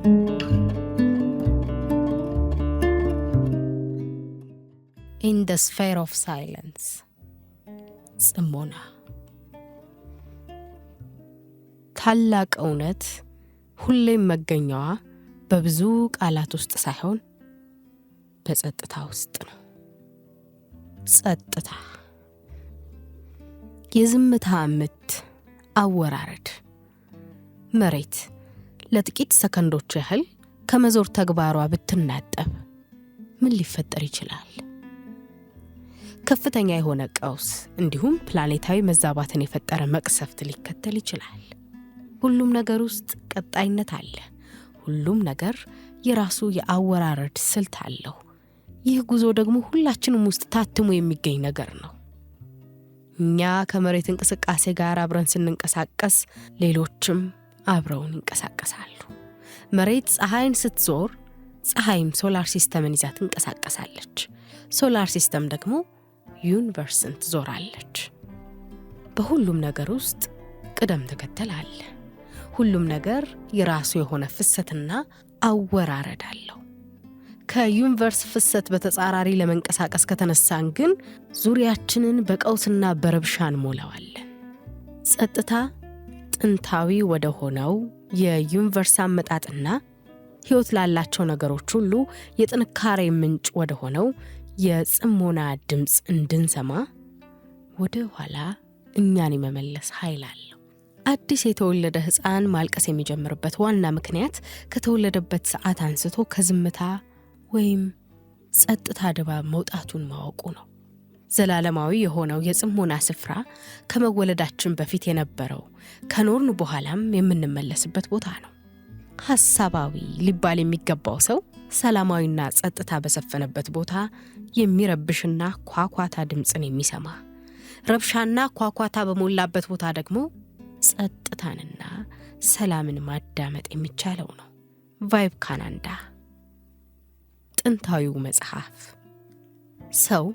In the sphere of silence. ጽሞና። ታላቅ እውነት ሁሌም መገኛዋ በብዙ ቃላት ውስጥ ሳይሆን በጸጥታ ውስጥ ነው። ጸጥታ፣ የዝምታ ምት አወራረድ። መሬት ለጥቂት ሰከንዶች ያህል ከመዞር ተግባሯ ብትናጠብ ምን ሊፈጠር ይችላል? ከፍተኛ የሆነ ቀውስ እንዲሁም ፕላኔታዊ መዛባትን የፈጠረ መቅሰፍት ሊከተል ይችላል። ሁሉም ነገር ውስጥ ቀጣይነት አለ። ሁሉም ነገር የራሱ የአወራረድ ስልት አለው። ይህ ጉዞ ደግሞ ሁላችንም ውስጥ ታትሞ የሚገኝ ነገር ነው። እኛ ከመሬት እንቅስቃሴ ጋር አብረን ስንንቀሳቀስ ሌሎችም አብረውን ይንቀሳቀሳሉ። መሬት ፀሐይን ስትዞር፣ ፀሐይም ሶላር ሲስተምን ይዛ ትንቀሳቀሳለች። ሶላር ሲስተም ደግሞ ዩኒቨርስን ትዞራለች። በሁሉም ነገር ውስጥ ቅደም ተከተል አለ። ሁሉም ነገር የራሱ የሆነ ፍሰትና አወራረድ አለው። ከዩኒቨርስ ፍሰት በተጻራሪ ለመንቀሳቀስ ከተነሳን ግን ዙሪያችንን በቀውስና በረብሻ እንሞላዋለን። ጸጥታ ጥንታዊ ወደ ሆነው የዩኒቨርስ አመጣጥና ሕይወት ላላቸው ነገሮች ሁሉ የጥንካሬ ምንጭ ወደ ሆነው የጽሞና ድምፅ እንድንሰማ ወደ ኋላ እኛን የመመለስ ኃይል አለው። አዲስ የተወለደ ሕፃን ማልቀስ የሚጀምርበት ዋና ምክንያት ከተወለደበት ሰዓት አንስቶ ከዝምታ ወይም ጸጥታ ድባብ መውጣቱን ማወቁ ነው። ዘላለማዊ የሆነው የጽሞና ስፍራ ከመወለዳችን በፊት የነበረው ከኖርን በኋላም የምንመለስበት ቦታ ነው። ሐሳባዊ ሊባል የሚገባው ሰው ሰላማዊና ጸጥታ በሰፈነበት ቦታ የሚረብሽና ኳኳታ ድምፅን የሚሰማ፣ ረብሻና ኳኳታ በሞላበት ቦታ ደግሞ ጸጥታንና ሰላምን ማዳመጥ የሚቻለው ነው። ቫይብ ካናንዳ። ጥንታዊው መጽሐፍ። ሰው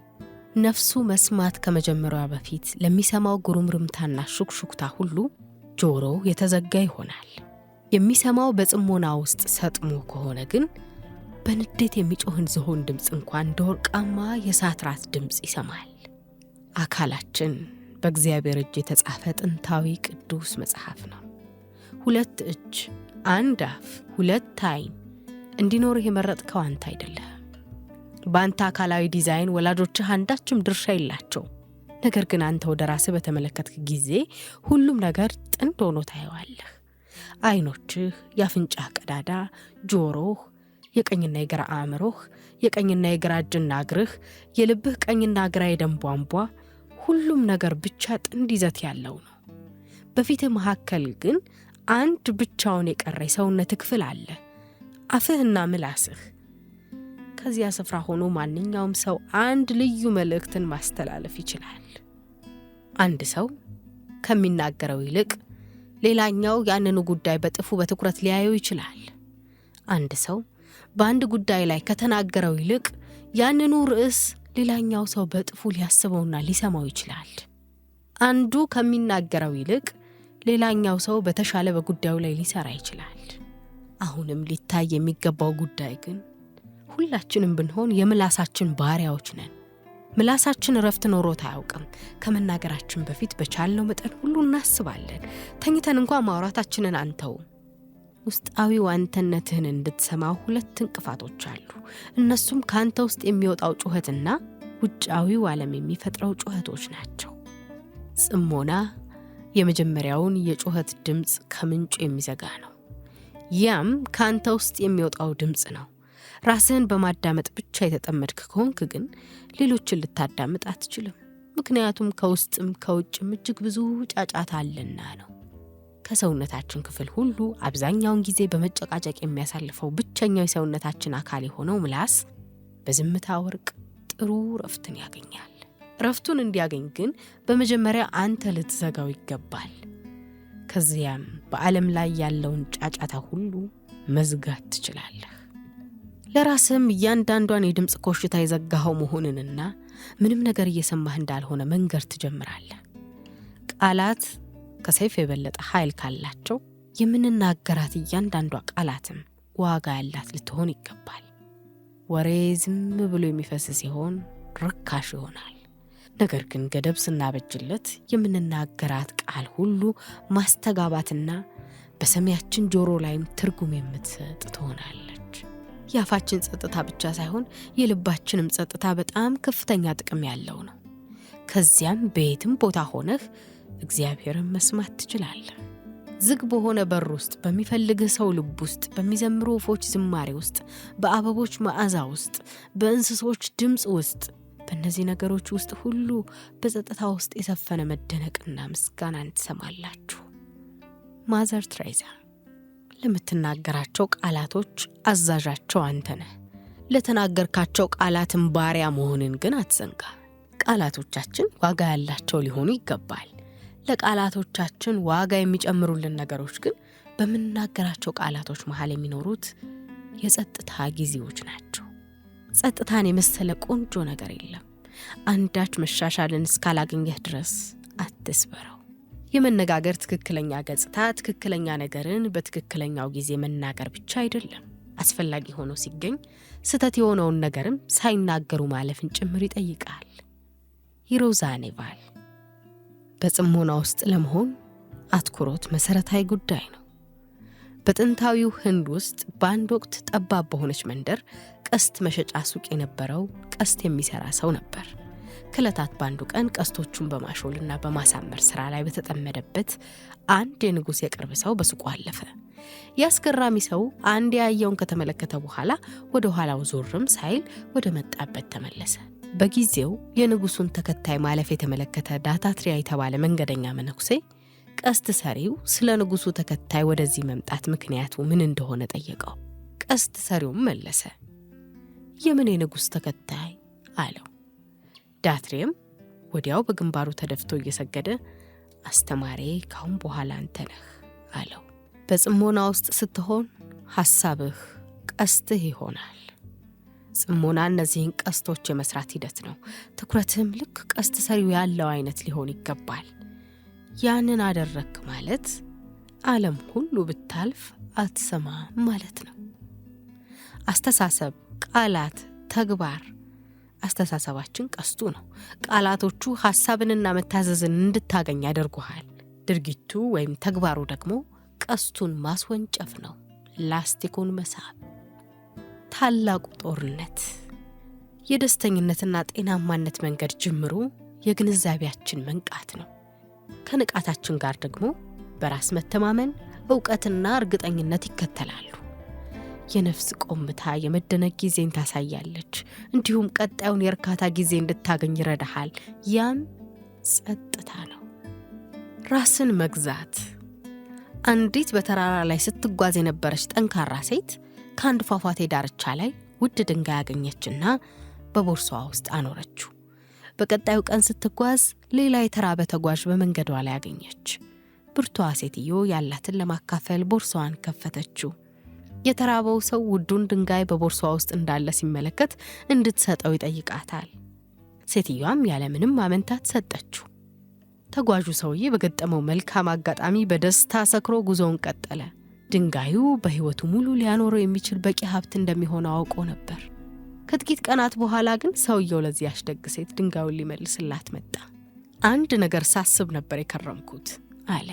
ነፍሱ መስማት ከመጀመሪያ በፊት ለሚሰማው ጉሩምርምታና ሹክሹክታ ሁሉ ጆሮ የተዘጋ ይሆናል። የሚሰማው በጽሞና ውስጥ ሰጥሞ ከሆነ ግን በንዴት የሚጮህን ዝሆን ድምፅ እንኳን እንደ ወርቃማ የእሳት ራት ድምፅ ይሰማል። አካላችን በእግዚአብሔር እጅ የተጻፈ ጥንታዊ ቅዱስ መጽሐፍ ነው። 2 እጅ፣ 1 አፍ፣ 2 ዓይን እንዲኖርህ የመረጥከው አንተ አይደለህም። በአንተ አካላዊ ዲዛይን ወላጆችህ አንዳችም ድርሻ የላቸው። ነገር ግን አንተ ወደ ራስህ በተመለከትክ ጊዜ ሁሉም ነገር ጥንድ ሆኖ ታየዋለህ። ዓይኖችህ፣ የአፍንጫ ቀዳዳ፣ ጆሮህ፣ የቀኝና የግራ አእምሮህ፣ የቀኝና የግራ እጅና እግርህ፣ የልብህ ቀኝና ግራ የደም ቧንቧ፣ ሁሉም ነገር ብቻ ጥንድ ይዘት ያለው ነው። በፊትህ መካከል ግን አንድ ብቻውን የቀረ የሰውነት ክፍል አለ፣ አፍህና ምላስህ። ከዚያ ስፍራ ሆኖ ማንኛውም ሰው አንድ ልዩ መልእክትን ማስተላለፍ ይችላል። አንድ ሰው ከሚናገረው ይልቅ ሌላኛው ያንኑ ጉዳይ በጥፉ በትኩረት ሊያየው ይችላል። አንድ ሰው በአንድ ጉዳይ ላይ ከተናገረው ይልቅ ያንኑ ርዕስ ሌላኛው ሰው በጥፉ ሊያስበውና ሊሰማው ይችላል። አንዱ ከሚናገረው ይልቅ ሌላኛው ሰው በተሻለ በጉዳዩ ላይ ሊሰራ ይችላል። አሁንም ሊታይ የሚገባው ጉዳይ ግን ሁላችንም ብንሆን የምላሳችን ባሪያዎች ነን። ምላሳችን እረፍት ኖሮት አያውቅም። ከመናገራችን በፊት በቻልነው መጠን ሁሉ እናስባለን። ተኝተን እንኳን ማውራታችንን አንተውም። ውስጣዊው አንተነትህን እንድትሰማው 2 እንቅፋቶች አሉ። እነሱም ከአንተ ውስጥ የሚወጣው ጩኸትና ውጫዊው ዓለም የሚፈጥረው ጩኸቶች ናቸው። ጽሞና የመጀመሪያውን የጩኸት ድምፅ ከምንጩ የሚዘጋ ነው። ያም ከአንተ ውስጥ የሚወጣው ድምፅ ነው። ራስህን በማዳመጥ ብቻ የተጠመድክ ከሆንክ ግን ሌሎችን ልታዳምጥ አትችልም። ምክንያቱም ከውስጥም ከውጭም እጅግ ብዙ ጫጫታ አለና ነው። ከሰውነታችን ክፍል ሁሉ አብዛኛውን ጊዜ በመጨቃጨቅ የሚያሳልፈው ብቸኛው የሰውነታችን አካል የሆነው ምላስ በዝምታ ወርቅ ጥሩ ረፍትን ያገኛል። ረፍቱን እንዲያገኝ ግን በመጀመሪያ አንተ ልትዘጋው ይገባል። ከዚያም በዓለም ላይ ያለውን ጫጫታ ሁሉ መዝጋት ትችላለህ። ለራስህም እያንዳንዷን የድምፅ ኮሽታ የዘጋኸው መሆንንና ምንም ነገር እየሰማህ እንዳልሆነ መንገር ትጀምራለህ። ቃላት ከሰይፍ የበለጠ ኃይል ካላቸው የምንናገራት እያንዳንዷ ቃላትም ዋጋ ያላት ልትሆን ይገባል። ወሬ ዝም ብሎ የሚፈስ ሲሆን ርካሽ ይሆናል። ነገር ግን ገደብ ስናበጅለት የምንናገራት ቃል ሁሉ ማስተጋባትና በሰሚያችን ጆሮ ላይም ትርጉም የምትሰጥ ትሆናለች። የአፋችን ጸጥታ ብቻ ሳይሆን የልባችንም ጸጥታ በጣም ከፍተኛ ጥቅም ያለው ነው። ከዚያም በየትም ቦታ ሆነህ እግዚአብሔርን መስማት ትችላለህ። ዝግ በሆነ በር ውስጥ፣ በሚፈልግህ ሰው ልብ ውስጥ፣ በሚዘምሩ ወፎች ዝማሬ ውስጥ፣ በአበቦች መዓዛ ውስጥ፣ በእንስሶች ድምፅ ውስጥ፣ በእነዚህ ነገሮች ውስጥ ሁሉ በጸጥታ ውስጥ የሰፈነ መደነቅና ምስጋናን ትሰማላችሁ። ማዘር ትሬዛ ለምትናገራቸው ቃላቶች አዛዣቸው አንተ ነህ። ለተናገርካቸው ቃላትን ባሪያ መሆንን ግን አትዘንጋ። ቃላቶቻችን ዋጋ ያላቸው ሊሆኑ ይገባል። ለቃላቶቻችን ዋጋ የሚጨምሩልን ነገሮች ግን በምንናገራቸው ቃላቶች መሃል የሚኖሩት የጸጥታ ጊዜዎች ናቸው። ጸጥታን የመሰለ ቆንጆ ነገር የለም። አንዳች መሻሻልን እስካላገኘህ ድረስ አትስበረው። የመነጋገር ትክክለኛ ገጽታ ትክክለኛ ነገርን በትክክለኛው ጊዜ መናገር ብቻ አይደለም። አስፈላጊ ሆኖ ሲገኝ ስህተት የሆነውን ነገርም ሳይናገሩ ማለፍን ጭምር ይጠይቃል። ሂሮዛ ኔቫል በጽሞና ውስጥ ለመሆን አትኩሮት መሰረታዊ ጉዳይ ነው። በጥንታዊው ህንድ ውስጥ በአንድ ወቅት ጠባብ በሆነች መንደር ቀስት መሸጫ ሱቅ የነበረው ቀስት የሚሰራ ሰው ነበር። ከዕለታት በአንዱ ቀን ቀስቶቹን በማሾልና በማሳመር ስራ ላይ በተጠመደበት አንድ የንጉሥ የቅርብ ሰው በሱቁ አለፈ። ያስገራሚ ሰው አንድ ያየውን ከተመለከተ በኋላ ወደ ኋላው ዞርም ሳይል ወደ መጣበት ተመለሰ። በጊዜው የንጉሱን ተከታይ ማለፍ የተመለከተ ዳታትሪያ የተባለ መንገደኛ መነኩሴ ቀስት ሰሪው ስለ ንጉሱ ተከታይ ወደዚህ መምጣት ምክንያቱ ምን እንደሆነ ጠየቀው። ቀስት ሰሪውም መለሰ፣ የምን የንጉስ ተከታይ አለው። ዳትሪያም ወዲያው በግንባሩ ተደፍቶ እየሰገደ አስተማሪ ካሁን በኋላ አንተ ነህ አለው። በጽሞና ውስጥ ስትሆን ሐሳብህ ቀስትህ ይሆናል። ጽሞና እነዚህን ቀስቶች የመስራት ሂደት ነው። ትኩረትህም ልክ ቀስት ሰሪው ያለው አይነት ሊሆን ይገባል። ያንን አደረክ ማለት ዓለም ሁሉ ብታልፍ አትሰማም ማለት ነው። አስተሳሰብ፣ ቃላት፣ ተግባር። አስተሳሰባችን ቀስቱ ነው። ቃላቶቹ ሐሳብንና መታዘዝን እንድታገኝ ያደርጉሃል። ድርጊቱ ወይም ተግባሩ ደግሞ ቀስቱን ማስወንጨፍ ነው፣ ላስቲኩን መሳብ። ታላቁ ጦርነት የደስተኝነትና ጤናማነት መንገድ ጅምሩ የግንዛቤያችን መንቃት ነው። ከንቃታችን ጋር ደግሞ በራስ መተማመን፣ ዕውቀትና እርግጠኝነት ይከተላሉ። የነፍስ ቆምታ የመደነቅ ጊዜን ታሳያለች። እንዲሁም ቀጣዩን የእርካታ ጊዜ እንድታገኝ ይረዳሃል። ያም ጸጥታ ነው። ራስን መግዛት። አንዲት በተራራ ላይ ስትጓዝ የነበረች ጠንካራ ሴት ከአንድ ፏፏቴ ዳርቻ ላይ ውድ ድንጋይ አገኘችና በቦርሳዋ ውስጥ አኖረችው። በቀጣዩ ቀን ስትጓዝ ሌላ የተራበ ተጓዥ በመንገዷ ላይ አገኘች። ብርቱዋ ሴትዮ ያላትን ለማካፈል ቦርሳዋን ከፈተችው። የተራበው ሰው ውዱን ድንጋይ በቦርሳዋ ውስጥ እንዳለ ሲመለከት እንድትሰጠው ይጠይቃታል። ሴትዮዋም ያለምንም ማመንታት ሰጠችው። ተጓዡ ሰውዬ በገጠመው መልካም አጋጣሚ በደስታ ሰክሮ ጉዞውን ቀጠለ። ድንጋዩ በሕይወቱ ሙሉ ሊያኖረው የሚችል በቂ ሀብት እንደሚሆነው አውቆ ነበር። ከጥቂት ቀናት በኋላ ግን ሰውየው ለዚያች ደግ ሴት ድንጋዩን ሊመልስላት መጣ። አንድ ነገር ሳስብ ነበር የከረምኩት አለ።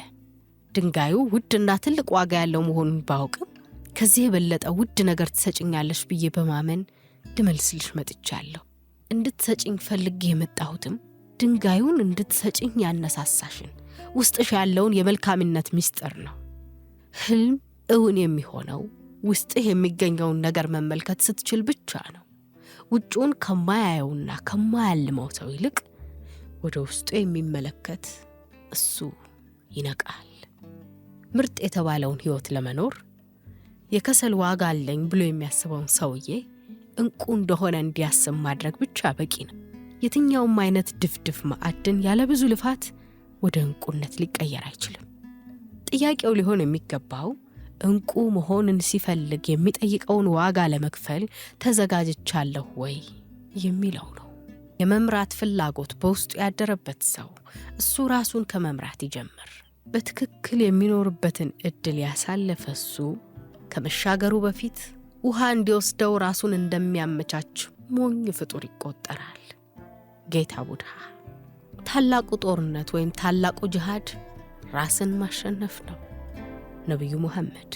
ድንጋዩ ውድና ትልቅ ዋጋ ያለው መሆኑን ባውቅም ከዚህ የበለጠ ውድ ነገር ትሰጭኛለሽ ብዬ በማመን ልመልስልሽ መጥቻለሁ። እንድትሰጭኝ ፈልጌ የመጣሁትም ድንጋዩን እንድትሰጭኝ ያነሳሳሽን ውስጥሽ ያለውን የመልካምነት ምስጢር ነው። ህልም እውን የሚሆነው ውስጥህ የሚገኘውን ነገር መመልከት ስትችል ብቻ ነው። ውጭውን ከማያየውና ከማያልመው ሰው ይልቅ ወደ ውስጡ የሚመለከት እሱ ይነቃል። ምርጥ የተባለውን ህይወት ለመኖር የከሰል ዋጋ አለኝ ብሎ የሚያስበውን ሰውዬ እንቁ እንደሆነ እንዲያስብ ማድረግ ብቻ በቂ ነው። የትኛውም አይነት ድፍድፍ ማዕድን ያለ ብዙ ልፋት ወደ እንቁነት ሊቀየር አይችልም። ጥያቄው ሊሆን የሚገባው እንቁ መሆንን ሲፈልግ የሚጠይቀውን ዋጋ ለመክፈል ተዘጋጅቻለሁ ወይ የሚለው ነው። የመምራት ፍላጎት በውስጡ ያደረበት ሰው እሱ ራሱን ከመምራት ይጀምር። በትክክል የሚኖርበትን እድል ያሳለፈ እሱ ከመሻገሩ በፊት ውሃ እንዲወስደው ራሱን እንደሚያመቻች ሞኝ ፍጡር ይቆጠራል። ጌታ ቡድሃ። ታላቁ ጦርነት ወይም ታላቁ ጅሃድ ራስን ማሸነፍ ነው። ነቢዩ ሙሐመድ።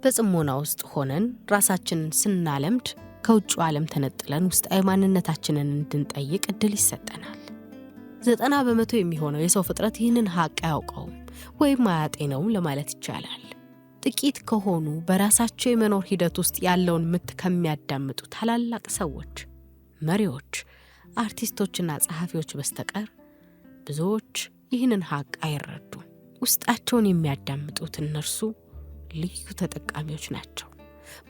በጽሞና ውስጥ ሆነን ራሳችንን ስናለምድ ከውጭው ዓለም ተነጥለን ውስጣዊ ማንነታችንን እንድንጠይቅ እድል ይሰጠናል። 90% የሚሆነው የሰው ፍጥረት ይህንን ሀቅ አያውቀውም ወይም አያጤነውም ለማለት ይቻላል። ጥቂት ከሆኑ በራሳቸው የመኖር ሂደት ውስጥ ያለውን ምት ከሚያዳምጡ ታላላቅ ሰዎች፣ መሪዎች፣ አርቲስቶችና ጸሐፊዎች በስተቀር ብዙዎች ይህንን ሀቅ አይረዱም። ውስጣቸውን የሚያዳምጡት እነርሱ ልዩ ተጠቃሚዎች ናቸው።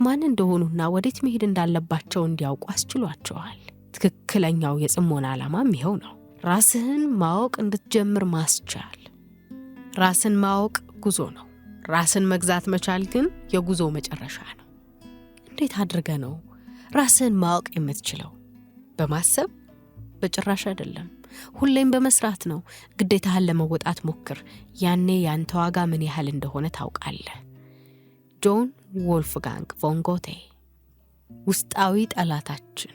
ማን እንደሆኑና ወዴት መሄድ እንዳለባቸው እንዲያውቁ አስችሏቸዋል። ትክክለኛው የጽሞና ዓላማም ይኸው ነው። ራስህን ማወቅ እንድትጀምር ማስቻል። ራስን ማወቅ ጉዞ ነው። ራስን መግዛት መቻል ግን የጉዞ መጨረሻ ነው። እንዴት አድርገ ነው ራስህን ማወቅ የምትችለው? በማሰብ? በጭራሽ አይደለም። ሁሌም በመስራት ነው። ግዴታህን ለመወጣት ሞክር። ያኔ ያንተ ዋጋ ምን ያህል እንደሆነ ታውቃለህ። ጆን ወልፍጋንግ ቮን ጎቴ። ውስጣዊ ጠላታችን።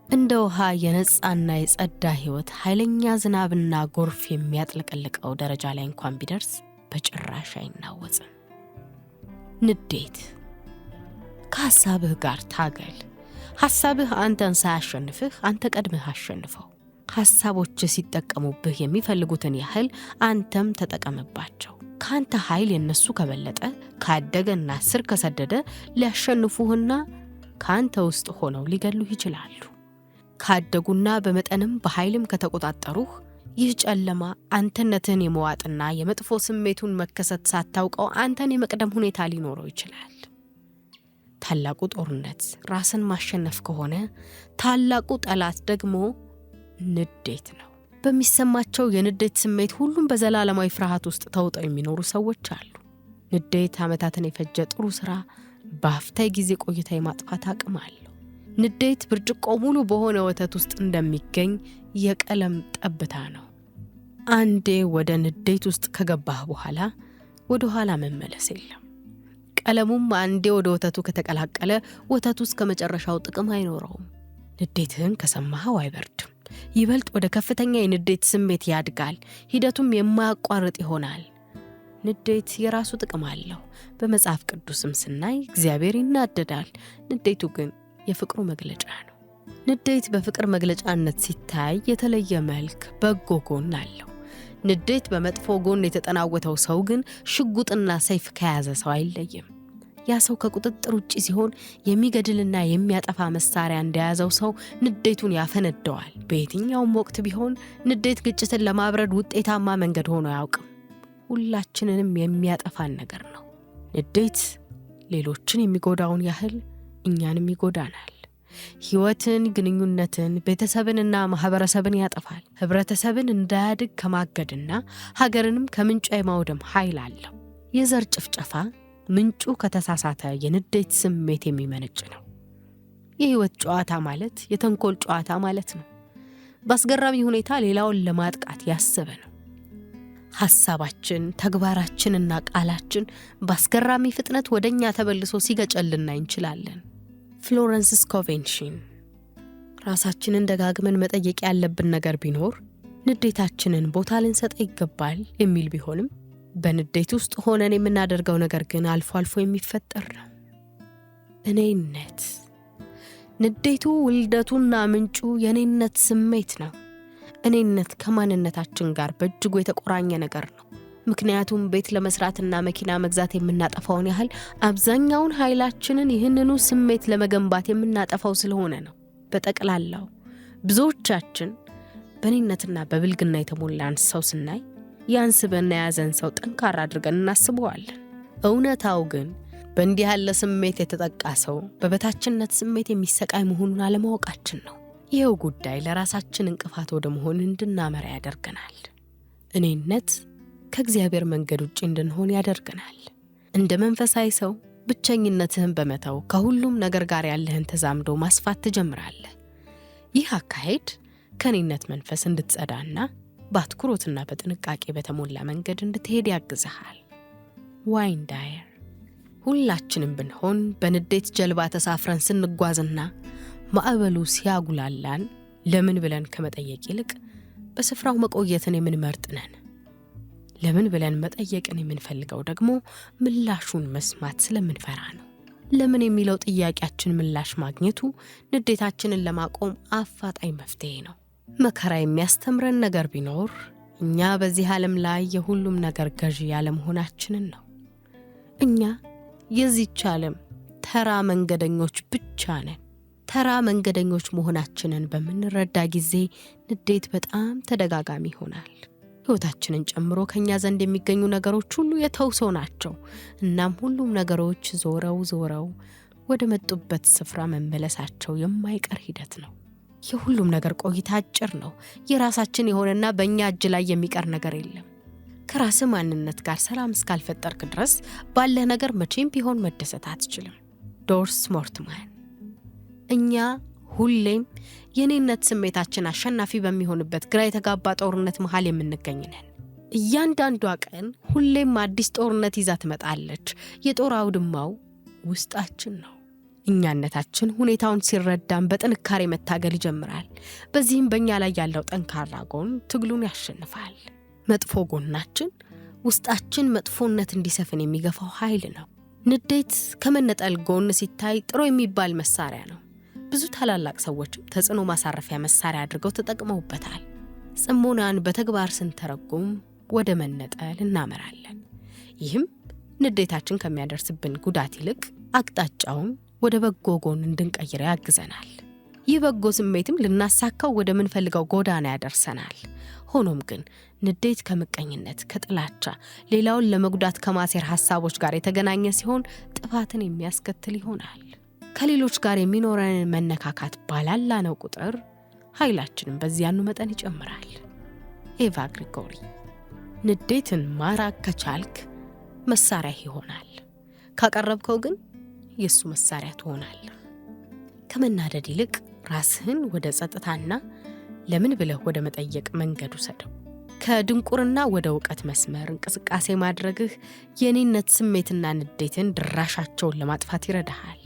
እንደ ውሃ የነጻና የጸዳ ህይወት ኃይለኛ ዝናብና ጎርፍ የሚያጥለቀልቀው ደረጃ ላይ እንኳን ቢደርስ በጭራሽ አይናወጽም። ንዴት። ከሐሳብህ ጋር ታገል። ሐሳብህ አንተን ሳያሸንፍህ አንተ ቀድመህ አሸንፈው። ሐሳቦች ሲጠቀሙብህ የሚፈልጉትን ያህል አንተም ተጠቀምባቸው። ካንተ ኃይል የነሱ ከበለጠ ካደገና ስር ከሰደደ ሊያሸንፉህና ካንተ ውስጥ ሆነው ሊገሉህ ይችላሉ። ካደጉና በመጠንም በኃይልም ከተቆጣጠሩህ ይህ ጨለማ አንተነትህን የመዋጥና የመጥፎ ስሜቱን መከሰት ሳታውቀው አንተን የመቅደም ሁኔታ ሊኖረው ይችላል። ታላቁ ጦርነት ራስን ማሸነፍ ከሆነ ታላቁ ጠላት ደግሞ ንዴት ነው። በሚሰማቸው የንዴት ስሜት ሁሉም በዘላለማዊ ፍርሃት ውስጥ ተውጠው የሚኖሩ ሰዎች አሉ። ንዴት ዓመታትን የፈጀ ጥሩ ሥራ በአፍታ ጊዜ ቆይታ የማጥፋት አቅም አለው። ንዴት ብርጭቆ ሙሉ በሆነ ወተት ውስጥ እንደሚገኝ የቀለም ጠብታ ነው። አንዴ ወደ ንዴት ውስጥ ከገባህ በኋላ ወደ ኋላ መመለስ የለም። ቀለሙም አንዴ ወደ ወተቱ ከተቀላቀለ ወተቱ እስከ መጨረሻው ጥቅም አይኖረውም። ንዴትህን ከሰማኸው አይበርድም። ይበልጥ ወደ ከፍተኛ የንዴት ስሜት ያድጋል። ሂደቱም የማያቋርጥ ይሆናል። ንዴት የራሱ ጥቅም አለው። በመጽሐፍ ቅዱስም ስናይ እግዚአብሔር ይናደዳል። ንዴቱ ግን የፍቅሩ መግለጫ ነው። ንዴት በፍቅር መግለጫነት ሲታይ የተለየ መልክ፣ በጎ ጎን አለው። ንዴት በመጥፎ ጎን የተጠናወተው ሰው ግን ሽጉጥና ሰይፍ ከያዘ ሰው አይለይም። ያ ሰው ከቁጥጥር ውጪ ሲሆን የሚገድልና የሚያጠፋ መሳሪያ እንደያዘው ሰው ንዴቱን ያፈነደዋል። በየትኛውም ወቅት ቢሆን ንዴት ግጭትን ለማብረድ ውጤታማ መንገድ ሆኖ አያውቅም። ሁላችንንም የሚያጠፋን ነገር ነው። ንዴት ሌሎችን የሚጎዳውን ያህል እኛንም ይጎዳናል። ሕይወትን፣ ግንኙነትን፣ ቤተሰብንና ማህበረሰብን ያጠፋል። ህብረተሰብን እንዳያድግ ከማገድና ሀገርንም ከምንጩ የማውደም ኃይል አለው። የዘር ጭፍጨፋ ምንጩ ከተሳሳተ የንዴት ስሜት የሚመነጭ ነው። የህይወት ጨዋታ ማለት የተንኮል ጨዋታ ማለት ነው። በአስገራሚ ሁኔታ ሌላውን ለማጥቃት ያሰበ ነው። ሐሳባችን፣ ተግባራችንና ቃላችን በአስገራሚ ፍጥነት ወደኛ ተበልሶ ሲገጨልና እንችላለን። ፍሎረንስ ስኮቬንሽን። ራሳችንን ደጋግመን መጠየቅ ያለብን ነገር ቢኖር ንዴታችንን ቦታ ልንሰጥ ይገባል የሚል ቢሆንም በንዴት ውስጥ ሆነን የምናደርገው ነገር ግን አልፎ አልፎ የሚፈጠር ነው። እኔነት። ንዴቱ ውልደቱና ምንጩ የኔነት ስሜት ነው። እኔነት ከማንነታችን ጋር በእጅጉ የተቆራኘ ነገር ነው። ምክንያቱም ቤት ለመስራትና መኪና መግዛት የምናጠፋውን ያህል አብዛኛውን ኃይላችንን ይህንኑ ስሜት ለመገንባት የምናጠፋው ስለሆነ ነው። በጠቅላላው ብዙዎቻችን በእኔነትና በብልግና የተሞላን ሰው ስናይ ያን ስብዕና የያዘን ሰው ጠንካራ አድርገን እናስበዋለን። እውነታው ግን በእንዲህ ያለ ስሜት የተጠቃ ሰው በበታችነት ስሜት የሚሰቃይ መሆኑን አለማወቃችን ነው። ይኸው ጉዳይ ለራሳችን እንቅፋት ወደ መሆን እንድናመራ ያደርገናል። እኔነት ከእግዚአብሔር መንገድ ውጪ እንድንሆን ያደርገናል። እንደ መንፈሳዊ ሰው ብቸኝነትህን በመተው ከሁሉም ነገር ጋር ያለህን ተዛምዶ ማስፋት ትጀምራለህ። ይህ አካሄድ ከእኔነት መንፈስ እንድትጸዳና በአትኩሮትና በጥንቃቄ በተሞላ መንገድ እንድትሄድ ያግዝሃል። ዋይን ዳየር። ሁላችንም ብንሆን በንዴት ጀልባ ተሳፍረን ስንጓዝና ማዕበሉ ሲያጉላላን ለምን ብለን ከመጠየቅ ይልቅ በስፍራው መቆየትን የምንመርጥ ነን። ለምን ብለን መጠየቅን የምንፈልገው ደግሞ ምላሹን መስማት ስለምንፈራ ነው። ለምን የሚለው ጥያቄያችን ምላሽ ማግኘቱ ንዴታችንን ለማቆም አፋጣኝ መፍትሄ ነው። መከራ የሚያስተምረን ነገር ቢኖር እኛ በዚህ ዓለም ላይ የሁሉም ነገር ገዢ ያለመሆናችንን ነው። እኛ የዚህች ዓለም ተራ መንገደኞች ብቻ ነን። ተራ መንገደኞች መሆናችንን በምንረዳ ጊዜ ንዴት በጣም ተደጋጋሚ ይሆናል። ሕይወታችንን ጨምሮ ከኛ ዘንድ የሚገኙ ነገሮች ሁሉ የተውሶ ናቸው። እናም ሁሉም ነገሮች ዞረው ወደ መጡበት ስፍራ መመለሳቸው የማይቀር ሂደት ነው። የሁሉም ነገር ቆይታ አጭር ነው። የራሳችን የሆነና በእኛ እጅ ላይ የሚቀር ነገር የለም። ከራስ ማንነት ጋር ሰላም እስካልፈጠርክ ድረስ ባለህ ነገር መቼም ቢሆን መደሰት አትችልም። ዶርስ ሞርትማን። እኛ ሁሌም የኔነት ስሜታችን አሸናፊ በሚሆንበት ግራ የተጋባ ጦርነት መሃል የምንገኝ ነን። እያንዳንዷ ቀን ሁሌም አዲስ ጦርነት ይዛ ትመጣለች። የጦር አውድማው ውስጣችን ነው። እኛነታችን ሁኔታውን ሲረዳም በጥንካሬ መታገል ይጀምራል። በዚህም በእኛ ላይ ያለው ጠንካራ ጎን ትግሉን ያሸንፋል። መጥፎ ጎናችን ውስጣችን መጥፎነት እንዲሰፍን የሚገፋው ኃይል ነው። ንዴት ከመነጠል ጎን ሲታይ ጥሩ የሚባል መሳሪያ ነው። ብዙ ታላላቅ ሰዎችም ተጽዕኖ ማሳረፊያ መሳሪያ አድርገው ተጠቅመውበታል። ጽሞናን በተግባር ስንተረጉም ወደ መነጠል እናመራለን። ይህም ንዴታችን ከሚያደርስብን ጉዳት ይልቅ አቅጣጫውን ወደ በጎ ጎን እንድንቀይር ያግዘናል። ይህ በጎ ስሜትም ልናሳካው ወደ ምንፈልገው ጎዳና ያደርሰናል። ሆኖም ግን ንዴት ከምቀኝነት፣ ከጥላቻ፣ ሌላውን ለመጉዳት ከማሴር ሐሳቦች ጋር የተገናኘ ሲሆን ጥፋትን የሚያስከትል ይሆናል። ከሌሎች ጋር የሚኖረንን መነካካት ባላላነው ቁጥር ኃይላችንም በዚያኑ መጠን ይጨምራል። ኤቫ ግሪጎሪ። ንዴትን ማራቅ ከቻልክ መሳሪያ ይሆናል፣ ካቀረብከው ግን የሱ መሳሪያ ትሆናል። ከመናደድ ይልቅ ራስህን ወደ ጸጥታና ለምን ብለህ ወደ መጠየቅ መንገድ ውሰደው። ከድንቁርና ወደ እውቀት መስመር እንቅስቃሴ ማድረግህ የኔነት ስሜትና ንዴትን ድራሻቸውን ለማጥፋት ይረዳሃል።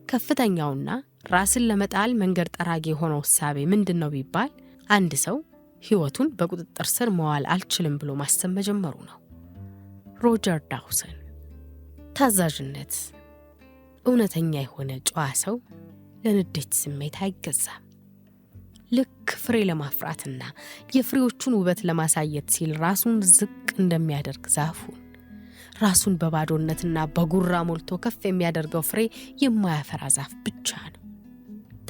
ከፍተኛውና ራስን ለመጣል መንገድ ጠራጊ የሆነው እሳቤ ምንድነው ቢባል አንድ ሰው ሕይወቱን በቁጥጥር ስር መዋል አልችልም ብሎ ማሰብ መጀመሩ ነው። ሮጀር ዳውሰን። ታዛዥነት። እውነተኛ የሆነ ጨዋ ሰው ለንዴት ስሜት አይገዛም። ልክ ፍሬ ለማፍራትና የፍሬዎቹን ውበት ለማሳየት ሲል ራሱን ዝቅ እንደሚያደርግ ዛፉን ራሱን በባዶነትና በጉራ ሞልቶ ከፍ የሚያደርገው ፍሬ የማያፈራ ዛፍ ብቻ ነው።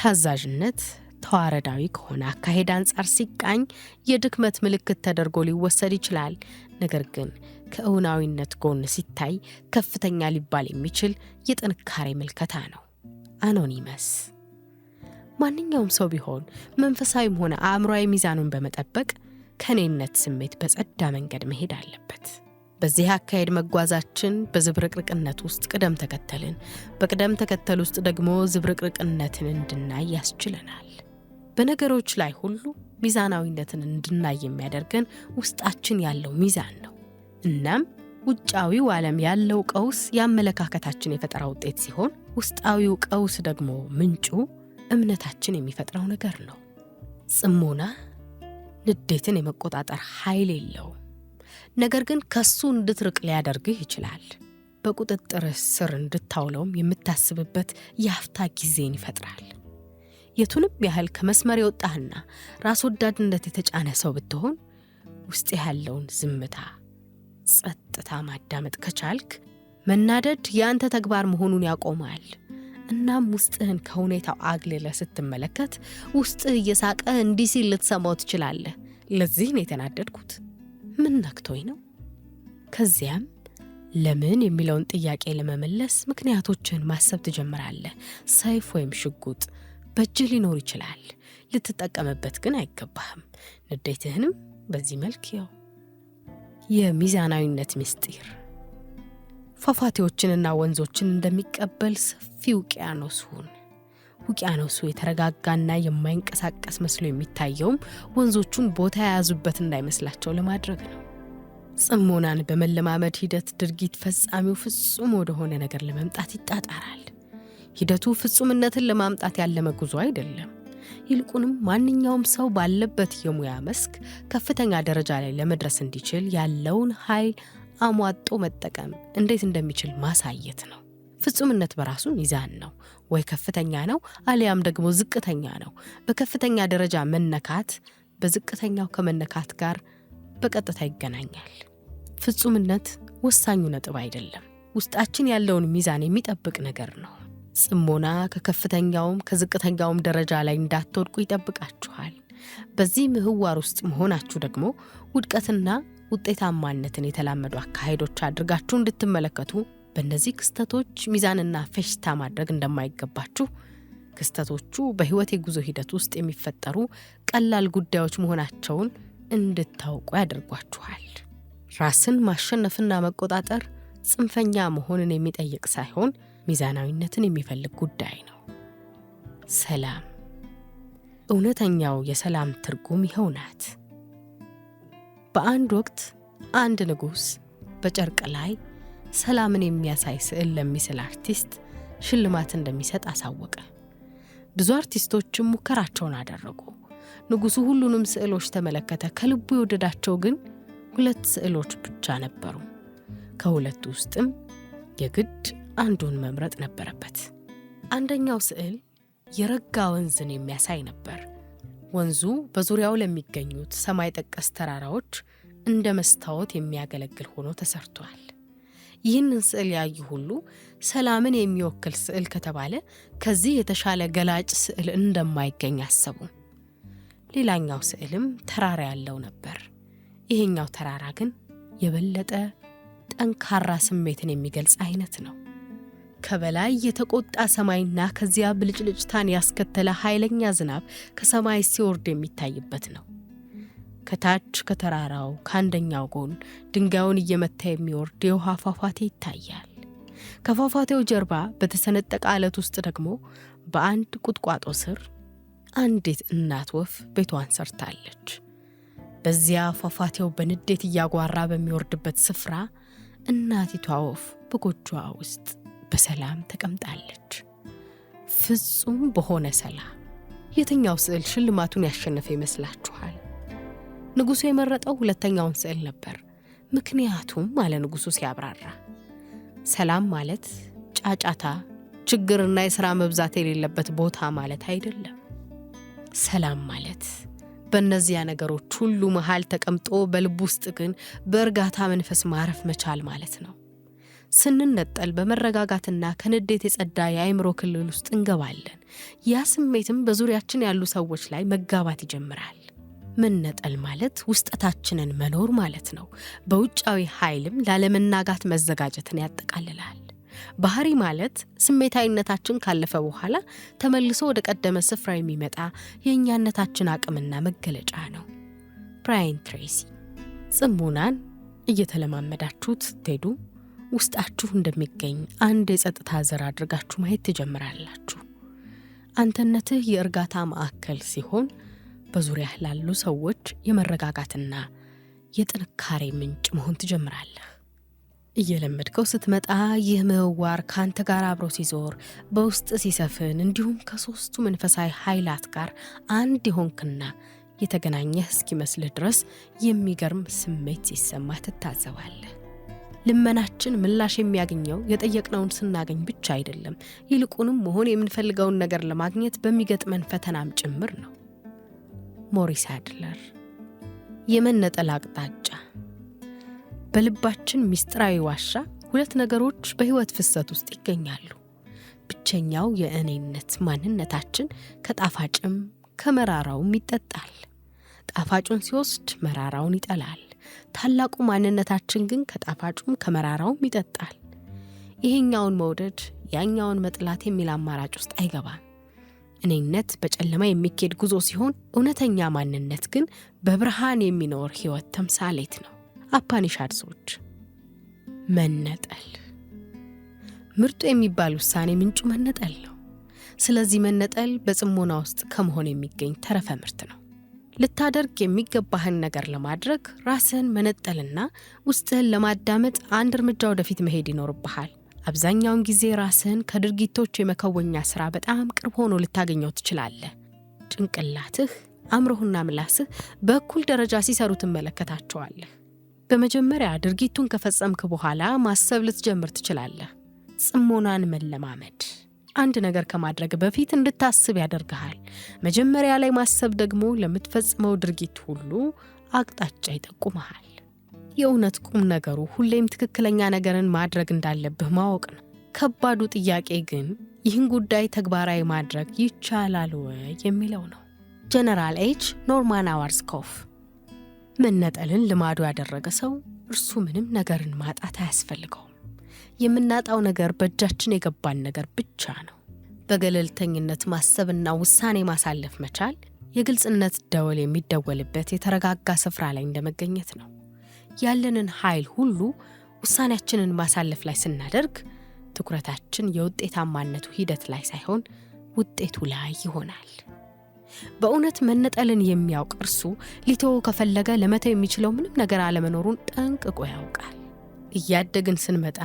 ታዛዥነት ተዋረዳዊ ከሆነ አካሄድ አንጻር ሲቃኝ የድክመት ምልክት ተደርጎ ሊወሰድ ይችላል። ነገር ግን ከእውናዊነት ጎን ሲታይ ከፍተኛ ሊባል የሚችል የጥንካሬ ምልከታ ነው። አኖኒመስ። ማንኛውም ሰው ቢሆን መንፈሳዊም ሆነ አእምሯዊ ሚዛኑን በመጠበቅ ከኔነት ስሜት በጸዳ መንገድ መሄድ አለበት። በዚህ አካሄድ መጓዛችን በዝብርቅርቅነት ውስጥ ቅደም ተከተልን፣ በቅደም ተከተል ውስጥ ደግሞ ዝብርቅርቅነትን እንድናይ ያስችለናል። በነገሮች ላይ ሁሉ ሚዛናዊነትን እንድናይ የሚያደርገን ውስጣችን ያለው ሚዛን ነው። እናም ውጫዊው ዓለም ያለው ቀውስ የአመለካከታችን የፈጠራ ውጤት ሲሆን፣ ውስጣዊው ቀውስ ደግሞ ምንጩ እምነታችን የሚፈጥረው ነገር ነው። ጽሞና ንዴትን የመቆጣጠር ኃይል የለውም። ነገር ግን ከሱ እንድትርቅ ሊያደርግህ ይችላል። በቁጥጥር ስር እንድታውለውም የምታስብበት የአፍታ ጊዜን ይፈጥራል። የቱንም ያህል ከመስመር የወጣህና ራስ ወዳድነት የተጫነ ሰው ብትሆን ውስጥ ያለውን ዝምታ፣ ጸጥታ ማዳመጥ ከቻልክ መናደድ የአንተ ተግባር መሆኑን ያቆማል። እናም ውስጥህን ከሁኔታው አግልለህ ስትመለከት ውስጥህ እየሳቀ እንዲህ ሲል ልትሰማው ትችላለህ። ለዚህ ነው የተናደድኩት፣ ምን ነክቶኝ ነው? ከዚያም ለምን የሚለውን ጥያቄ ለመመለስ ምክንያቶችን ማሰብ ትጀምራለህ። ሰይፍ ወይም ሽጉጥ በእጅህ ሊኖር ይችላል፣ ልትጠቀምበት ግን አይገባህም። ንዴትህንም በዚህ መልክ ያው። የሚዛናዊነት ምስጢር። ፏፏቴዎችንና ወንዞችን እንደሚቀበል ሰፊ ውቅያኖስ ሁን። ውቅያኖሱ የተረጋጋና የማይንቀሳቀስ መስሎ የሚታየውም ወንዞቹን ቦታ የያዙበት እንዳይመስላቸው ለማድረግ ነው። ጽሞናን በመለማመድ ሂደት ድርጊት ፈጻሚው ፍጹም ወደሆነ ነገር ለመምጣት ይጣጣራል። ሂደቱ ፍጹምነትን ለማምጣት ያለመ ጉዞ አይደለም። ይልቁንም ማንኛውም ሰው ባለበት የሙያ መስክ ከፍተኛ ደረጃ ላይ ለመድረስ እንዲችል ያለውን ኃይል አሟጦ መጠቀም እንዴት እንደሚችል ማሳየት ነው። ፍጹምነት በራሱ ሚዛን ነው። ወይ ከፍተኛ ነው አሊያም ደግሞ ዝቅተኛ ነው። በከፍተኛ ደረጃ መነካት በዝቅተኛው ከመነካት ጋር በቀጥታ ይገናኛል። ፍጹምነት ወሳኙ ነጥብ አይደለም፣ ውስጣችን ያለውን ሚዛን የሚጠብቅ ነገር ነው። ጽሞና ከከፍተኛውም ከዝቅተኛውም ደረጃ ላይ እንዳትወድቁ ይጠብቃችኋል። በዚህ ምህዋር ውስጥ መሆናችሁ ደግሞ ውድቀትና ውጤታማነትን የተላመዱ አካሄዶች አድርጋችሁ እንድትመለከቱ፣ በእነዚህ ክስተቶች ሚዛንና ፈሽታ ማድረግ እንደማይገባችሁ፣ ክስተቶቹ በሕይወት የጉዞ ሂደት ውስጥ የሚፈጠሩ ቀላል ጉዳዮች መሆናቸውን እንድታውቁ ያደርጓችኋል። ራስን ማሸነፍና መቆጣጠር ጽንፈኛ መሆንን የሚጠይቅ ሳይሆን ሚዛናዊነትን የሚፈልግ ጉዳይ ነው። ሰላም፣ እውነተኛው የሰላም ትርጉም ይኸው ናት። በአንድ ወቅት አንድ ንጉሥ በጨርቅ ላይ ሰላምን የሚያሳይ ስዕል ለሚስል አርቲስት ሽልማት እንደሚሰጥ አሳወቀ። ብዙ አርቲስቶችም ሙከራቸውን አደረጉ። ንጉሡ ሁሉንም ስዕሎች ተመለከተ። ከልቡ የወደዳቸው ግን 2 ስዕሎች ብቻ ነበሩ። ከሁለቱ ውስጥም የግድ አንዱን መምረጥ ነበረበት። አንደኛው ስዕል የረጋ ወንዝን የሚያሳይ ነበር። ወንዙ በዙሪያው ለሚገኙት ሰማይ ጠቀስ ተራራዎች እንደ መስታወት የሚያገለግል ሆኖ ተሰርቷል። ይህንን ስዕል ያዩ ሁሉ ሰላምን የሚወክል ስዕል ከተባለ ከዚህ የተሻለ ገላጭ ስዕል እንደማይገኝ አሰቡ። ሌላኛው ስዕልም ተራራ ያለው ነበር። ይሄኛው ተራራ ግን የበለጠ ጠንካራ ስሜትን የሚገልጽ አይነት ነው። ከበላይ የተቆጣ ሰማይና ከዚያ ብልጭልጭታን ያስከተለ ኃይለኛ ዝናብ ከሰማይ ሲወርድ የሚታይበት ነው። ከታች ከተራራው ከአንደኛው ጎን ድንጋዩን እየመታ የሚወርድ የውሃ ፏፏቴ ይታያል። ከፏፏቴው ጀርባ በተሰነጠቀ አለት ውስጥ ደግሞ በአንድ ቁጥቋጦ ስር አንዲት እናት ወፍ ቤቷን ሰርታለች። በዚያ ፏፏቴው በንዴት እያጓራ በሚወርድበት ስፍራ እናቲቷ ወፍ በጎጆዋ ውስጥ በሰላም ተቀምጣለች። ፍጹም በሆነ ሰላም። የትኛው ስዕል ሽልማቱን ያሸነፈ ይመስላችኋል? ንጉሡ የመረጠው ሁለተኛውን ስዕል ነበር። ምክንያቱም አለ ንጉሡ ሲያብራራ፣ ሰላም ማለት ጫጫታ፣ ችግርና የሥራ መብዛት የሌለበት ቦታ ማለት አይደለም። ሰላም ማለት በእነዚያ ነገሮች ሁሉ መሃል ተቀምጦ በልብ ውስጥ ግን በእርጋታ መንፈስ ማረፍ መቻል ማለት ነው። ስንነጠል በመረጋጋትና ከንዴት የጸዳ የአእምሮ ክልል ውስጥ እንገባለን። ያ ስሜትም በዙሪያችን ያሉ ሰዎች ላይ መጋባት ይጀምራል። መነጠል ማለት ውስጠታችንን መኖር ማለት ነው። በውጫዊ ኃይልም ላለመናጋት መዘጋጀትን ያጠቃልላል። ባህሪ ማለት ስሜታዊነታችን ካለፈ በኋላ ተመልሶ ወደ ቀደመ ስፍራ የሚመጣ የእኛነታችን አቅምና መገለጫ ነው። ብራያን ትሬሲ። ጽሞናን እየተለማመዳችሁት ስትሄዱ ውስጣችሁ እንደሚገኝ አንድ የጸጥታ ዘር አድርጋችሁ ማየት ትጀምራላችሁ። አንተነትህ የእርጋታ ማዕከል ሲሆን በዙሪያህ ላሉ ሰዎች የመረጋጋትና የጥንካሬ ምንጭ መሆን ትጀምራለህ። እየለመድከው ስትመጣ ይህ ምህዋር ካንተ ጋር አብሮ ሲዞር፣ በውስጥ ሲሰፍን፣ እንዲሁም ከሶስቱ መንፈሳዊ ኃይላት ጋር አንድ የሆንክና የተገናኘህ እስኪመስልህ ድረስ የሚገርም ስሜት ሲሰማ ትታዘባለህ። ልመናችን ምላሽ የሚያገኘው የጠየቅነውን ስናገኝ ብቻ አይደለም፣ ይልቁንም መሆን የምንፈልገውን ነገር ለማግኘት በሚገጥመን ፈተናም ጭምር ነው። ሞሪስ አድለር። የመነጠል አቅጣጫ። በልባችን ሚስጥራዊ ዋሻ 2 ነገሮች በሕይወት ፍሰት ውስጥ ይገኛሉ። ብቸኛው የእኔነት ማንነታችን ከጣፋጭም ከመራራውም ይጠጣል። ጣፋጩን ሲወስድ መራራውን ይጠላል። ታላቁ ማንነታችን ግን ከጣፋጩም ከመራራውም ይጠጣል። ይሄኛውን መውደድ ያኛውን መጥላት የሚል አማራጭ ውስጥ አይገባም። እኔነት በጨለማ የሚኬድ ጉዞ ሲሆን፣ እውነተኛ ማንነት ግን በብርሃን የሚኖር ሕይወት ተምሳሌት ነው። አፓኒሻድሶች። መነጠል። ምርጡ የሚባል ውሳኔ ምንጩ መነጠል ነው። ስለዚህ መነጠል በጽሞና ውስጥ ከመሆን የሚገኝ ተረፈ ምርት ነው። ልታደርግ የሚገባህን ነገር ለማድረግ ራስህን መነጠልና ውስጥህን ለማዳመጥ አንድ እርምጃ ወደፊት መሄድ ይኖርብሃል። አብዛኛውን ጊዜ ራስህን ከድርጊቶች የመከወኛ ሥራ በጣም ቅርብ ሆኖ ልታገኘው ትችላለህ። ጭንቅላትህ፣ አእምሮህና ምላስህ በእኩል ደረጃ ሲሰሩ ትመለከታቸዋለህ። በመጀመሪያ ድርጊቱን ከፈጸምክ በኋላ ማሰብ ልትጀምር ትችላለህ። ጽሞናን መለማመድ አንድ ነገር ከማድረግ በፊት እንድታስብ ያደርግሃል። መጀመሪያ ላይ ማሰብ ደግሞ ለምትፈጽመው ድርጊት ሁሉ አቅጣጫ ይጠቁመሃል። የእውነት ቁም ነገሩ ሁሌም ትክክለኛ ነገርን ማድረግ እንዳለብህ ማወቅ ነው። ከባዱ ጥያቄ ግን ይህን ጉዳይ ተግባራዊ ማድረግ ይቻላል ወይ የሚለው ነው። ጀነራል ኤች ኖርማን አዋርስኮፍ መነጠልን ልማዱ ያደረገ ሰው እርሱ ምንም ነገርን ማጣት አያስፈልገውም። የምናጣው ነገር በእጃችን የገባን ነገር ብቻ ነው። በገለልተኝነት ማሰብና ውሳኔ ማሳለፍ መቻል የግልጽነት ደወል የሚደወልበት የተረጋጋ ስፍራ ላይ እንደመገኘት ነው። ያለንን ኃይል ሁሉ ውሳኔያችንን ማሳለፍ ላይ ስናደርግ ትኩረታችን የውጤታማነቱ ሂደት ላይ ሳይሆን ውጤቱ ላይ ይሆናል። በእውነት መነጠልን የሚያውቅ እርሱ ሊተወው ከፈለገ ለመተው የሚችለው ምንም ነገር አለመኖሩን ጠንቅቆ ያውቃል። እያደግን ስንመጣ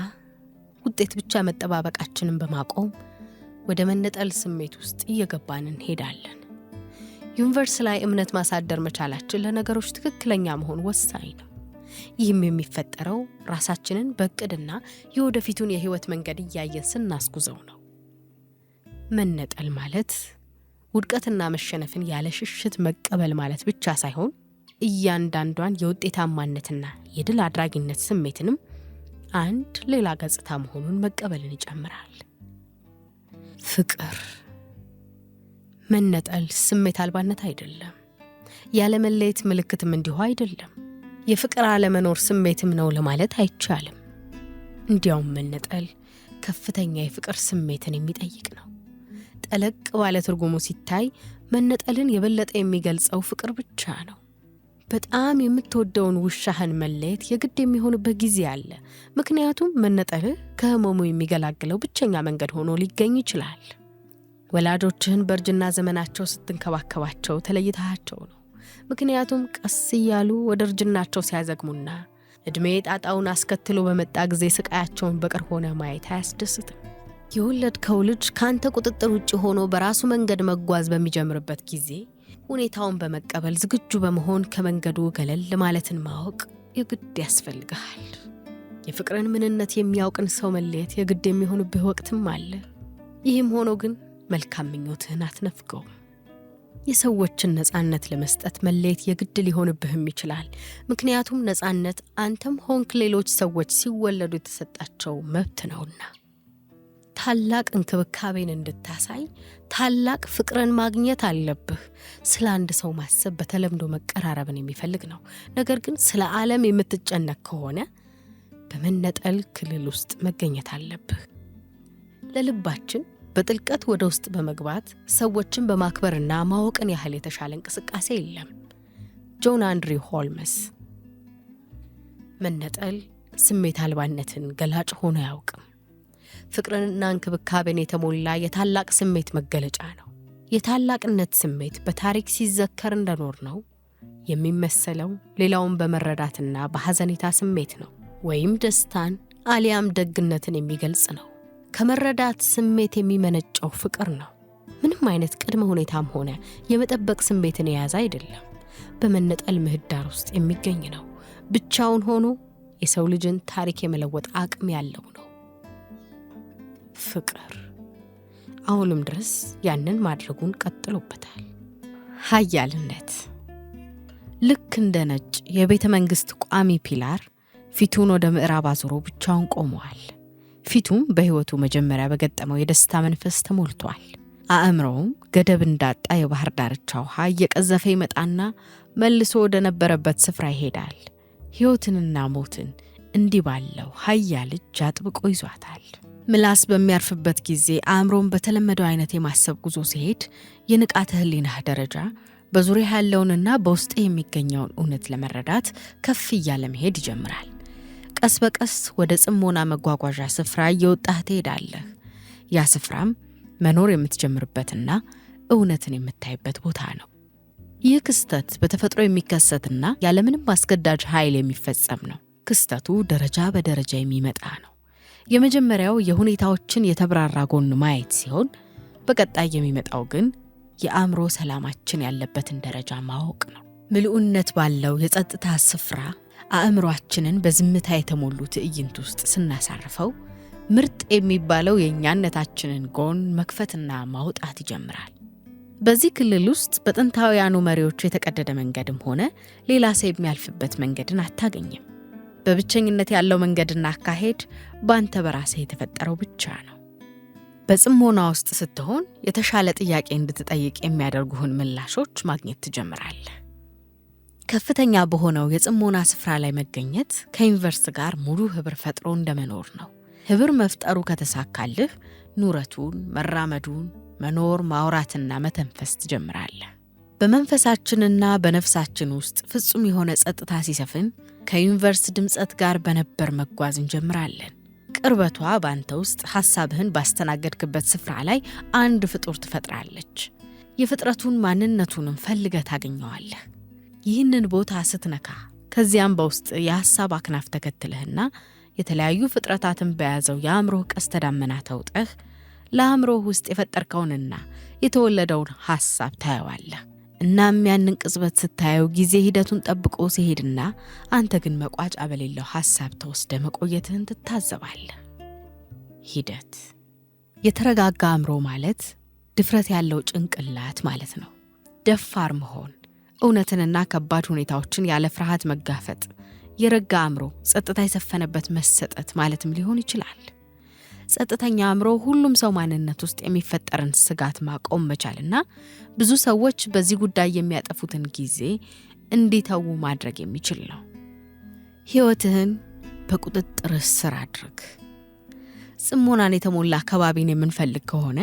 ውጤት ብቻ መጠባበቃችንን በማቆም ወደ መነጠል ስሜት ውስጥ እየገባን እንሄዳለን። ዩኒቨርስ ላይ እምነት ማሳደር መቻላችን ለነገሮች ትክክለኛ መሆን ወሳኝ ነው። ይህም የሚፈጠረው ራሳችንን በእቅድና የወደፊቱን የህይወት መንገድ እያየን ስናስጉዘው ነው። መነጠል ማለት ውድቀትና መሸነፍን ያለ ሽሽት መቀበል ማለት ብቻ ሳይሆን እያንዳንዷን የውጤታማነትና የድል አድራጊነት ስሜትንም አንድ ሌላ ገጽታ መሆኑን መቀበልን ይጨምራል። ፍቅር መነጠል ስሜት አልባነት አይደለም። ያለመለየት ምልክትም እንዲሁ አይደለም። የፍቅር አለመኖር ስሜትም ነው ለማለት አይቻልም። እንዲያውም መነጠል ከፍተኛ የፍቅር ስሜትን የሚጠይቅ ነው። ጠለቅ ባለ ትርጉሙ ሲታይ መነጠልን የበለጠ የሚገልጸው ፍቅር ብቻ ነው። በጣም የምትወደውን ውሻህን መለየት የግድ የሚሆንበት ጊዜ አለ። ምክንያቱም መነጠልህ ከህመሙ የሚገላግለው ብቸኛ መንገድ ሆኖ ሊገኝ ይችላል። ወላጆችህን በእርጅና ዘመናቸው ስትንከባከባቸው ተለይተሃቸው ነው። ምክንያቱም ቀስ እያሉ ወደ እርጅናቸው ሲያዘግሙና ዕድሜ ጣጣውን አስከትሎ በመጣ ጊዜ ስቃያቸውን በቅርብ ሆነ ማየት አያስደስትም። የወለድከው ልጅ ካንተ ቁጥጥር ውጭ ሆኖ በራሱ መንገድ መጓዝ በሚጀምርበት ጊዜ ሁኔታውን በመቀበል ዝግጁ በመሆን ከመንገዱ ገለል ማለትን ማወቅ የግድ ያስፈልግሃል። የፍቅርን ምንነት የሚያውቅን ሰው መለየት የግድ የሚሆንብህ ወቅትም አለ። ይህም ሆኖ ግን መልካም ምኞትህን አትነፍገውም። የሰዎችን ነፃነት ለመስጠት መለየት የግድ ሊሆንብህም ይችላል። ምክንያቱም ነፃነት አንተም ሆንክ ሌሎች ሰዎች ሲወለዱ የተሰጣቸው መብት ነውና። ታላቅ እንክብካቤን እንድታሳይ ታላቅ ፍቅርን ማግኘት አለብህ። ስለ አንድ ሰው ማሰብ በተለምዶ መቀራረብን የሚፈልግ ነው። ነገር ግን ስለ ዓለም የምትጨነቅ ከሆነ በመነጠል ክልል ውስጥ መገኘት አለብህ። ለልባችን በጥልቀት ወደ ውስጥ በመግባት ሰዎችን በማክበርና ማወቅን ያህል የተሻለ እንቅስቃሴ የለም። ጆን አንድሪው ሆልመስ። መነጠል ስሜት አልባነትን ገላጭ ሆኖ አያውቅም። ፍቅርንና እንክብካቤን የተሞላ የታላቅ ስሜት መገለጫ ነው። የታላቅነት ስሜት በታሪክ ሲዘከር እንደኖር ነው የሚመሰለው ሌላውን በመረዳትና በሐዘኔታ ስሜት ነው፣ ወይም ደስታን አሊያም ደግነትን የሚገልጽ ነው። ከመረዳት ስሜት የሚመነጨው ፍቅር ነው። ምንም አይነት ቅድመ ሁኔታም ሆነ የመጠበቅ ስሜትን የያዘ አይደለም። በመነጠል ምህዳር ውስጥ የሚገኝ ነው። ብቻውን ሆኖ የሰው ልጅን ታሪክ የመለወጥ አቅም ያለው ነው። ፍቅር አሁንም ድረስ ያንን ማድረጉን ቀጥሎበታል። ኃያልነት ልክ እንደ ነጭ የቤተ መንግሥት ቋሚ ፒላር ፊቱን ወደ ምዕራብ አዙሮ ብቻውን ቆመዋል። ፊቱም በሕይወቱ መጀመሪያ በገጠመው የደስታ መንፈስ ተሞልቷል። አእምሮውም ገደብ እንዳጣ የባህር ዳርቻ ውሃ እየቀዘፈ ይመጣና መልሶ ወደ ነበረበት ስፍራ ይሄዳል። ሕይወትንና ሞትን እንዲህ ባለው ኃያል እጅ አጥብቆ ይዟታል። ምላስ በሚያርፍበት ጊዜ አእምሮን በተለመደው አይነት የማሰብ ጉዞ ሲሄድ የንቃተ ህሊናህ ደረጃ በዙሪያ ያለውንና በውስጥ የሚገኘውን እውነት ለመረዳት ከፍ እያለ መሄድ ይጀምራል። ቀስ በቀስ ወደ ጽሞና መጓጓዣ ስፍራ እየወጣህ ትሄዳለህ። ያ ስፍራም መኖር የምትጀምርበትና እውነትን የምታይበት ቦታ ነው። ይህ ክስተት በተፈጥሮ የሚከሰትና ያለምንም አስገዳጅ ኃይል የሚፈጸም ነው። ክስተቱ ደረጃ በደረጃ የሚመጣ ነው። የመጀመሪያው የሁኔታዎችን የተብራራ ጎን ማየት ሲሆን፣ በቀጣይ የሚመጣው ግን የአእምሮ ሰላማችን ያለበትን ደረጃ ማወቅ ነው። ምልኡነት ባለው የጸጥታ ስፍራ አእምሮአችንን በዝምታ የተሞሉ ትዕይንት ውስጥ ስናሳርፈው ምርጥ የሚባለው የእኛነታችንን ጎን መክፈትና ማውጣት ይጀምራል። በዚህ ክልል ውስጥ በጥንታውያኑ መሪዎች የተቀደደ መንገድም ሆነ ሌላ ሰው የሚያልፍበት መንገድን አታገኝም። በብቸኝነት ያለው መንገድና አካሄድ በአንተ በራስህ የተፈጠረው ብቻ ነው። በጽሞና ውስጥ ስትሆን የተሻለ ጥያቄ እንድትጠይቅ የሚያደርጉህን ምላሾች ማግኘት ትጀምራለህ። ከፍተኛ በሆነው የጽሞና ስፍራ ላይ መገኘት ከዩኒቨርስ ጋር ሙሉ ህብር ፈጥሮ እንደመኖር ነው። ህብር መፍጠሩ ከተሳካልህ ኑረቱን፣ መራመዱን፣ መኖር፣ ማውራትና መተንፈስ ትጀምራለህ። በመንፈሳችንና በነፍሳችን ውስጥ ፍጹም የሆነ ጸጥታ ሲሰፍን ከዩኒቨርስ ድምጸት ጋር በነበር መጓዝ እንጀምራለን። ቅርበቷ በአንተ ውስጥ ሐሳብህን ባስተናገድክበት ስፍራ ላይ አንድ ፍጡር ትፈጥራለች። የፍጥረቱን ማንነቱንም ፈልገህ ታገኘዋለህ። ይህንን ቦታ ስትነካ ከዚያም በውስጥ የሐሳብ አክናፍ ተከትለህና የተለያዩ ፍጥረታትን በያዘው የአእምሮ ቀስተ ደመና ተውጠህ ለአእምሮ ውስጥ የፈጠርከውንና የተወለደውን ሐሳብ ታየዋለህ። እናም ያንን ቅጽበት ስታየው ጊዜ ሂደቱን ጠብቆ ሲሄድና አንተ ግን መቋጫ በሌለው ሐሳብ ተወስደ መቆየትህን ትታዘባለህ። ሂደት። የተረጋጋ አእምሮ ማለት ድፍረት ያለው ጭንቅላት ማለት ነው። ደፋር መሆን፣ እውነትንና ከባድ ሁኔታዎችን ያለ ፍርሃት መጋፈጥ፣ የረጋ አእምሮ፣ ጸጥታ የሰፈነበት መሰጠት ማለትም ሊሆን ይችላል። ጸጥተኛ አእምሮ ሁሉም ሰው ማንነት ውስጥ የሚፈጠርን ስጋት ማቆም መቻልና ብዙ ሰዎች በዚህ ጉዳይ የሚያጠፉትን ጊዜ እንዲተዉ ማድረግ የሚችል ነው። ሕይወትህን በቁጥጥር ስር አድርግ። ጽሞናን የተሞላ አካባቢን የምንፈልግ ከሆነ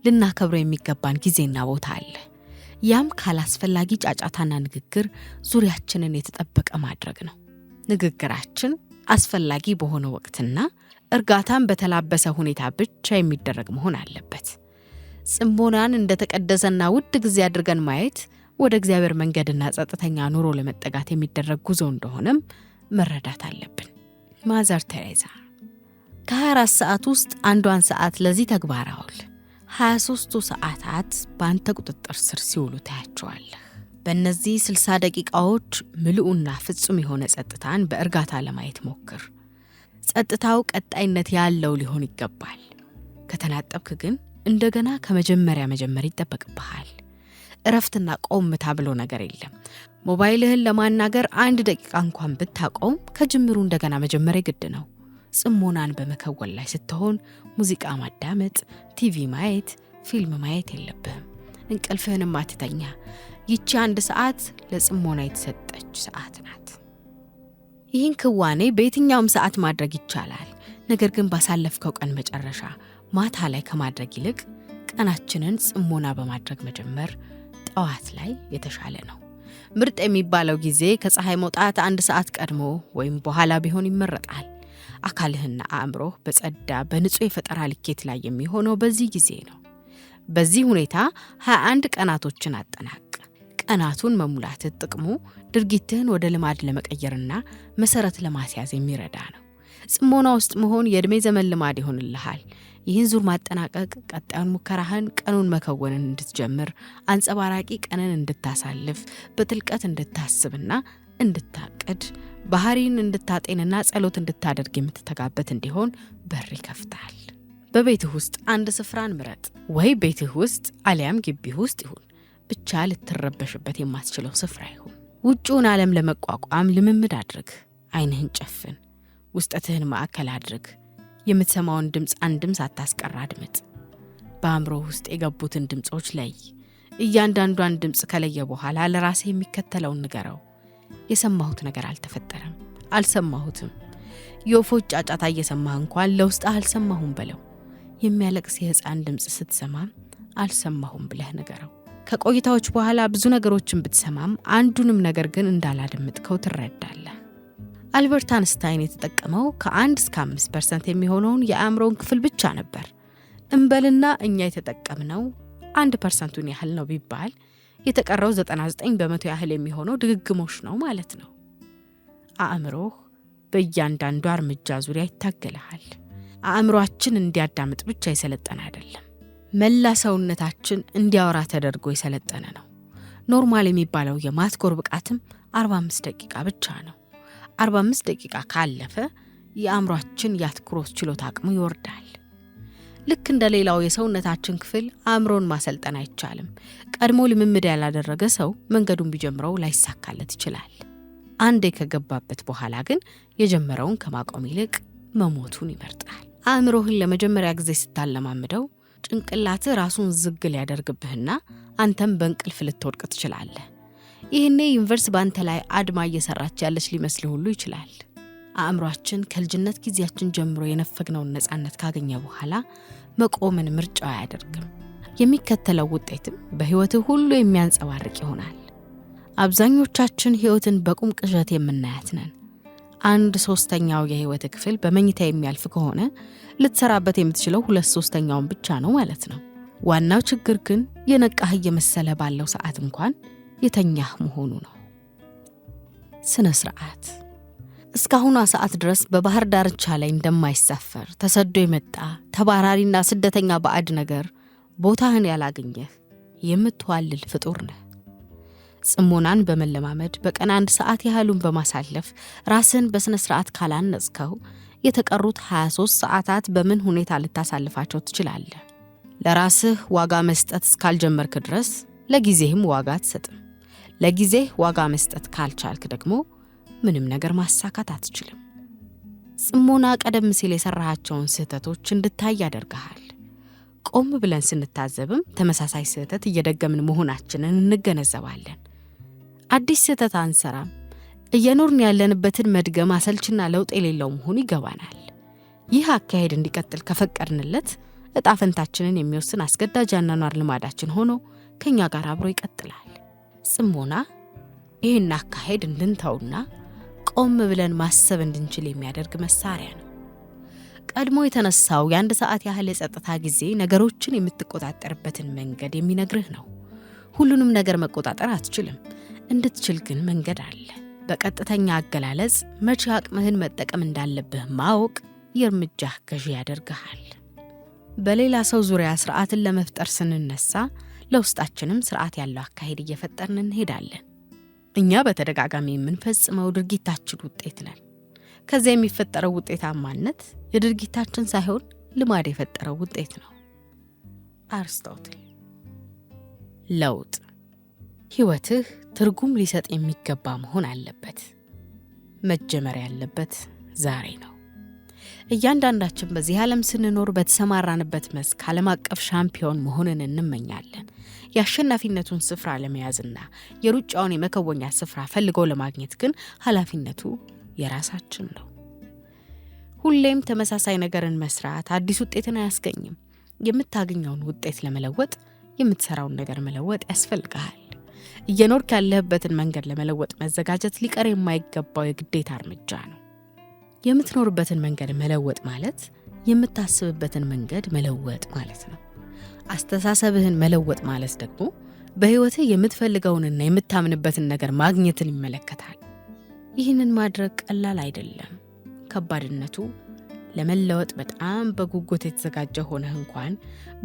ልናከብረው የሚገባን ጊዜና ቦታ አለ። ያም ካላስፈላጊ ጫጫታና ንግግር ዙሪያችንን የተጠበቀ ማድረግ ነው። ንግግራችን አስፈላጊ በሆነ ወቅትና እርጋታን በተላበሰ ሁኔታ ብቻ የሚደረግ መሆን አለበት። ጽሞናን እንደተቀደሰና ውድ ጊዜ አድርገን ማየት ወደ እግዚአብሔር መንገድና ጸጥተኛ ኑሮ ለመጠጋት የሚደረግ ጉዞ እንደሆነም መረዳት አለብን። ማዘር ቴሬዛ ከ24 ሰዓት ውስጥ አንዷን ሰዓት ለዚህ ተግባር አውል። 23ቱ ሰዓታት በአንተ ቁጥጥር ስር ሲውሉ ታያቸዋለህ። በእነዚህ 60 ደቂቃዎች ምልኡና ፍጹም የሆነ ጸጥታን በእርጋታ ለማየት ሞክር። ጸጥታው ቀጣይነት ያለው ሊሆን ይገባል። ከተናጠብክ ግን እንደገና ከመጀመሪያ መጀመር ይጠበቅብሃል። እረፍትና ቆምታ ብሎ ነገር የለም። ሞባይልህን ለማናገር 1 ደቂቃ እንኳን ብታቆም ከጅምሩ እንደገና መጀመር ግድ ነው። ጽሞናን በመከወል ላይ ስትሆን ሙዚቃ ማዳመጥ፣ ቲቪ ማየት፣ ፊልም ማየት የለብህም። እንቅልፍህንም አትተኛ። ይቺ 1 ሰዓት ለጽሞና የተሰጠች ሰዓት ናት። ይህን ክዋኔ በየትኛውም ሰዓት ማድረግ ይቻላል። ነገር ግን ባሳለፍከው ቀን መጨረሻ ማታ ላይ ከማድረግ ይልቅ ቀናችንን ጽሞና በማድረግ መጀመር ጠዋት ላይ የተሻለ ነው። ምርጥ የሚባለው ጊዜ ከፀሐይ መውጣት 1 ሰዓት ቀድሞ ወይም በኋላ ቢሆን ይመረጣል። አካልህና አእምሮህ በጸዳ በንጹህ የፈጠራ ልኬት ላይ የሚሆነው በዚህ ጊዜ ነው። በዚህ ሁኔታ 21 ቀናቶችን አጠናቅ። ቀናቱን መሙላት ጥቅሙ ድርጊትህን ወደ ልማድ ለመቀየርና መሰረት ለማስያዝ የሚረዳ ነው። ጽሞና ውስጥ መሆን የዕድሜ ዘመን ልማድ ይሆንልሃል። ይህን ዙር ማጠናቀቅ ቀጣዩን ሙከራህን ቀኑን መከወንን እንድትጀምር፣ አንጸባራቂ ቀንን እንድታሳልፍ፣ በጥልቀት እንድታስብና እንድታቅድ፣ ባህሪን እንድታጤንና ጸሎት እንድታደርግ የምትተጋበት እንዲሆን በር ይከፍታል። በቤትህ ውስጥ አንድ ስፍራን ምረጥ። ወይ ቤትህ ውስጥ አሊያም ግቢህ ውስጥ ይሁን፣ ብቻ ልትረበሽበት የማትችለው ስፍራ ይሁን። ውጭውን ዓለም ለመቋቋም ልምምድ አድርግ። ዓይንህን ጨፍን። ውስጠትህን ማዕከል አድርግ። የምትሰማውን ድምፅ አንድም ሳታስቀር አድምጥ። በአእምሮ ውስጥ የገቡትን ድምፆች ለይ። እያንዳንዷን ድምፅ ከለየ በኋላ ለራስህ የሚከተለውን ንገረው። የሰማሁት ነገር አልተፈጠረም፣ አልሰማሁትም። የወፎች ጫጫታ እየሰማህ እንኳን ለውስጥህ አልሰማሁም በለው። የሚያለቅስ የሕፃን ድምፅ ስትሰማም አልሰማሁም ብለህ ንገረው። ከቆይታዎች በኋላ ብዙ ነገሮችን ብትሰማም አንዱንም ነገር ግን እንዳላደምጥከው ትረዳለህ። አልበርት አንስታይን የተጠቀመው ከ1 እስከ 5% የሚሆነውን የአእምሮን ክፍል ብቻ ነበር። እንበልና እኛ የተጠቀምነው 1%ን ያህል ነው ቢባል የተቀረው 99% ያህል የሚሆነው ድግግሞሽ ነው ማለት ነው። አእምሮህ በእያንዳንዱ እርምጃ ዙሪያ ይታገልሃል። አእምሮአችን እንዲያዳምጥ ብቻ የሰለጠነ አይደለም፣ መላ ሰውነታችን እንዲያወራ ተደርጎ የሰለጠነ ነው። ኖርማል የሚባለው የማትኮር ብቃትም 45 ደቂቃ ብቻ ነው። 45 ደቂቃ ካለፈ የአእምሮአችን የአትኩሮት ችሎታ አቅሙ ይወርዳል። ልክ እንደ ሌላው የሰውነታችን ክፍል አእምሮን ማሰልጠን አይቻልም። ቀድሞ ልምምድ ያላደረገ ሰው መንገዱን ቢጀምረው ላይሳካለት ይችላል። አንዴ ከገባበት በኋላ ግን የጀመረውን ከማቆም ይልቅ መሞቱን ይመርጣል። አእምሮህን ለመጀመሪያ ጊዜ ስታለማምደው ጭንቅላትህ ራሱን ዝግ ሊያደርግብህና አንተም በእንቅልፍ ልትወድቅ ትችላለህ። ይህኔ ዩኒቨርስ ባንተ ላይ አድማ እየሰራች ያለች ሊመስልህ ሁሉ ይችላል። አእምሯችን ከልጅነት ጊዜያችን ጀምሮ የነፈግነውን ነፃነት ካገኘ በኋላ መቆምን ምርጫው አያደርግም። የሚከተለው ውጤትም በሕይወትህ ሁሉ የሚያንጸባርቅ ይሆናል። አብዛኞቻችን ሕይወትን በቁም ቅዠት የምናያት ነን። 1/3 የሕይወት ክፍል በመኝታ የሚያልፍ ከሆነ ልትሰራበት የምትችለው 2/3 ብቻ ነው ማለት ነው። ዋናው ችግር ግን የነቃህ እየመሰለ ባለው ሰዓት እንኳን የተኛህ መሆኑ ነው። ስነ ስርዓት እስካሁኗ ሰዓት ድረስ በባህር ዳርቻ ላይ እንደማይሳፈር ተሰዶ የመጣ ተባራሪና ስደተኛ ባዕድ ነገር ቦታህን ያላገኘህ የምትዋልል ፍጡር ነህ። ጽሞናን በመለማመድ በቀን 1 ሰዓት ያህሉን በማሳለፍ ራስን በስነ ስርዓት ካላነጽከው የተቀሩት 23 ሰዓታት በምን ሁኔታ ልታሳልፋቸው ትችላለህ? ለራስህ ዋጋ መስጠት እስካልጀመርክ ድረስ ለጊዜህም ዋጋ አትሰጥም። ለጊዜህ ዋጋ መስጠት ካልቻልክ ደግሞ ምንም ነገር ማሳካት አትችልም። ጽሞና ቀደም ሲል የሰራሃቸውን ስህተቶች እንድታይ ያደርግሃል። ቆም ብለን ስንታዘብም ተመሳሳይ ስህተት እየደገምን መሆናችንን እንገነዘባለን። አዲስ ስህተት አንሰራም። እየኖርን ያለንበትን መድገም አሰልችና ለውጥ የሌለው መሆኑ ይገባናል። ይህ አካሄድ እንዲቀጥል ከፈቀድንለት ዕጣ ፈንታችንን የሚወስን አስገዳጅ አኗኗር ልማዳችን ሆኖ ከኛ ጋር አብሮ ይቀጥላል። ጽሞና ይህን አካሄድ እንድንተውና ቆም ብለን ማሰብ እንድንችል የሚያደርግ መሳሪያ ነው። ቀድሞ የተነሳው የ1 ሰዓት ያህል የጸጥታ ጊዜ ነገሮችን የምትቆጣጠርበትን መንገድ የሚነግርህ ነው። ሁሉንም ነገር መቆጣጠር አትችልም። እንድትችል ግን መንገድ አለ። በቀጥተኛ አገላለጽ መቼ አቅምህን መጠቀም እንዳለብህ ማወቅ የእርምጃህ ገዢ ያደርግሃል። በሌላ ሰው ዙሪያ ስርዓትን ለመፍጠር ስንነሳ ለውስጣችንም ስርዓት ያለው አካሄድ እየፈጠርን እንሄዳለን። እኛ በተደጋጋሚ የምንፈጽመው ድርጊታችን ውጤት ነን። ከዚያ የሚፈጠረው ውጤታማነት የድርጊታችን ሳይሆን ልማድ የፈጠረው ውጤት ነው። አርስቶትል። ለውጥ ሕይወትህ ትርጉም ሊሰጥ የሚገባ መሆን አለበት። መጀመር ያለበት ዛሬ ነው። እያንዳንዳችን በዚህ ዓለም ስንኖር በተሰማራንበት መስክ ዓለም አቀፍ ሻምፒዮን መሆንን እንመኛለን። የአሸናፊነቱን ስፍራ ለመያዝና የሩጫውን የመከወኛ ስፍራ ፈልጎ ለማግኘት ግን ኃላፊነቱ የራሳችን ነው። ሁሌም ተመሳሳይ ነገርን መስራት አዲስ ውጤትን አያስገኝም። የምታገኘውን ውጤት ለመለወጥ የምትሰራውን ነገር መለወጥ ያስፈልግሃል። እየኖርክ ያለህበትን መንገድ ለመለወጥ መዘጋጀት ሊቀር የማይገባው የግዴታ እርምጃ ነው። የምትኖርበትን መንገድ መለወጥ ማለት የምታስብበትን መንገድ መለወጥ ማለት ነው። አስተሳሰብህን መለወጥ ማለት ደግሞ በሕይወትህ የምትፈልገውንና የምታምንበትን ነገር ማግኘትን ይመለከታል። ይህንን ማድረግ ቀላል አይደለም። ከባድነቱ ለመለወጥ በጣም በጉጉት የተዘጋጀ ሆነህ እንኳን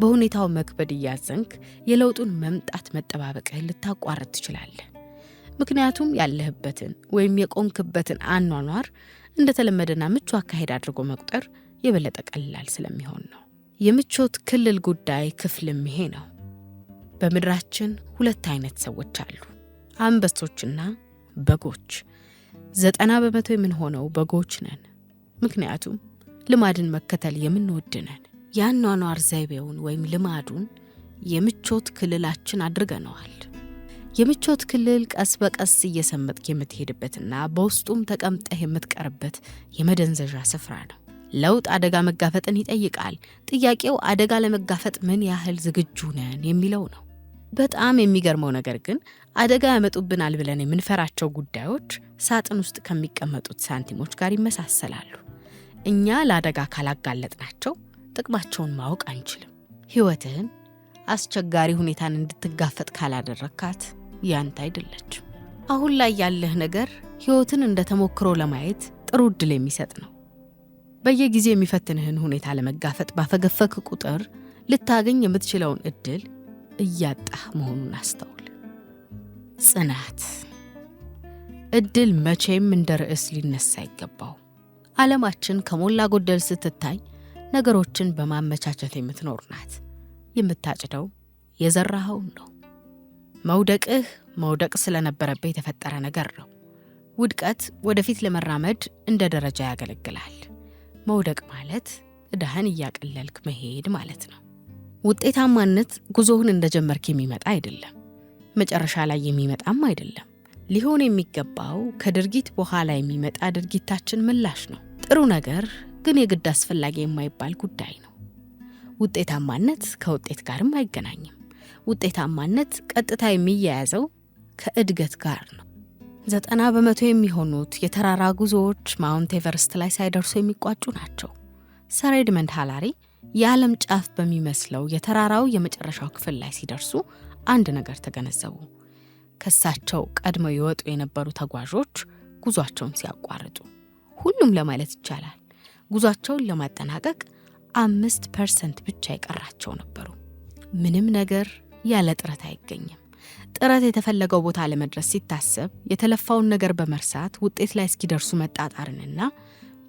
በሁኔታው መክበድ እያዘንክ የለውጡን መምጣት መጠባበቅህን ልታቋርጥ ትችላለህ። ምክንያቱም ያለህበትን ወይም የቆምክበትን አኗኗር እንደተለመደና ምቹ አካሄድ አድርጎ መቁጠር የበለጠ ቀላል ስለሚሆን ነው። የምቾት ክልል ጉዳይ ክፍልም ይሄ ነው። በምድራችን 2 አይነት ሰዎች አሉ፣ አንበሶችና በጎች። 90% የምንሆነው በጎች ነን። ምክንያቱም ልማድን መከተል የምንወድ ነን። የአኗኗር ዘይቤውን ወይም ልማዱን የምቾት ክልላችን አድርገነዋል። የምቾት ክልል ቀስ በቀስ እየሰመጥክ የምትሄድበትና በውስጡም ተቀምጠህ የምትቀርበት የመደንዘዣ ስፍራ ነው። ለውጥ አደጋ መጋፈጥን ይጠይቃል። ጥያቄው አደጋ ለመጋፈጥ ምን ያህል ዝግጁ ነን የሚለው ነው። በጣም የሚገርመው ነገር ግን አደጋ ያመጡብናል ብለን የምንፈራቸው ጉዳዮች ሳጥን ውስጥ ከሚቀመጡት ሳንቲሞች ጋር ይመሳሰላሉ። እኛ ለአደጋ ካላጋለጥናቸው ጥቅማቸውን ማወቅ አንችልም። ሕይወትህን፣ አስቸጋሪ ሁኔታን እንድትጋፈጥ ካላደረካት ያንተ አይደለች። አሁን ላይ ያለህ ነገር ሕይወትን እንደተሞክሮ ለማየት ጥሩ ዕድል የሚሰጥ ነው። በየጊዜው የሚፈትንህን ሁኔታ ለመጋፈጥ ባፈገፈክ ቁጥር ልታገኝ የምትችለውን ዕድል እያጣህ መሆኑን አስተውል። ጽናት። ዕድል መቼም እንደ ርዕስ ሊነሳ ይገባው። ዓለማችን ከሞላ ጎደል ስትታይ ነገሮችን በማመቻቸት የምትኖር ናት። የምታጭደው የዘራኸውን ነው። መውደቅህ መውደቅ ስለነበረብህ የተፈጠረ ነገር ነው። ውድቀት ወደፊት ለመራመድ እንደ ደረጃ ያገለግላል። መውደቅ ማለት ዕዳህን እያቀለልክ መሄድ ማለት ነው። ውጤታማነት ጉዞህን እንደጀመርክ የሚመጣ አይደለም፣ መጨረሻ ላይ የሚመጣም አይደለም። ሊሆን የሚገባው ከድርጊት በኋላ የሚመጣ ድርጊታችን ምላሽ ነው። ጥሩ ነገር ግን የግድ አስፈላጊ የማይባል ጉዳይ ነው። ውጤታማነት ከውጤት ጋርም አይገናኝም። ውጤታማነት ቀጥታ የሚያያዘው ከእድገት ጋር ነው። 90% የሚሆኑት የተራራ ጉዞዎች ማውንት ኤቨረስት ላይ ሳይደርሱ የሚቋጩ ናቸው። ሰር ኤድመንድ ሃላሪ የዓለም ጫፍ በሚመስለው የተራራው የመጨረሻው ክፍል ላይ ሲደርሱ አንድ ነገር ተገነዘቡ። ከሳቸው ቀድመው ይወጡ የነበሩ ተጓዦች ጉዟቸውን ሲያቋርጡ፣ ሁሉም ለማለት ይቻላል ጉዟቸውን ለማጠናቀቅ 5% ብቻ ይቀራቸው ነበሩ። ምንም ነገር ያለ ጥረት አይገኝም። ጥረት የተፈለገው ቦታ ለመድረስ ሲታሰብ የተለፋውን ነገር በመርሳት ውጤት ላይ እስኪደርሱ መጣጣርንና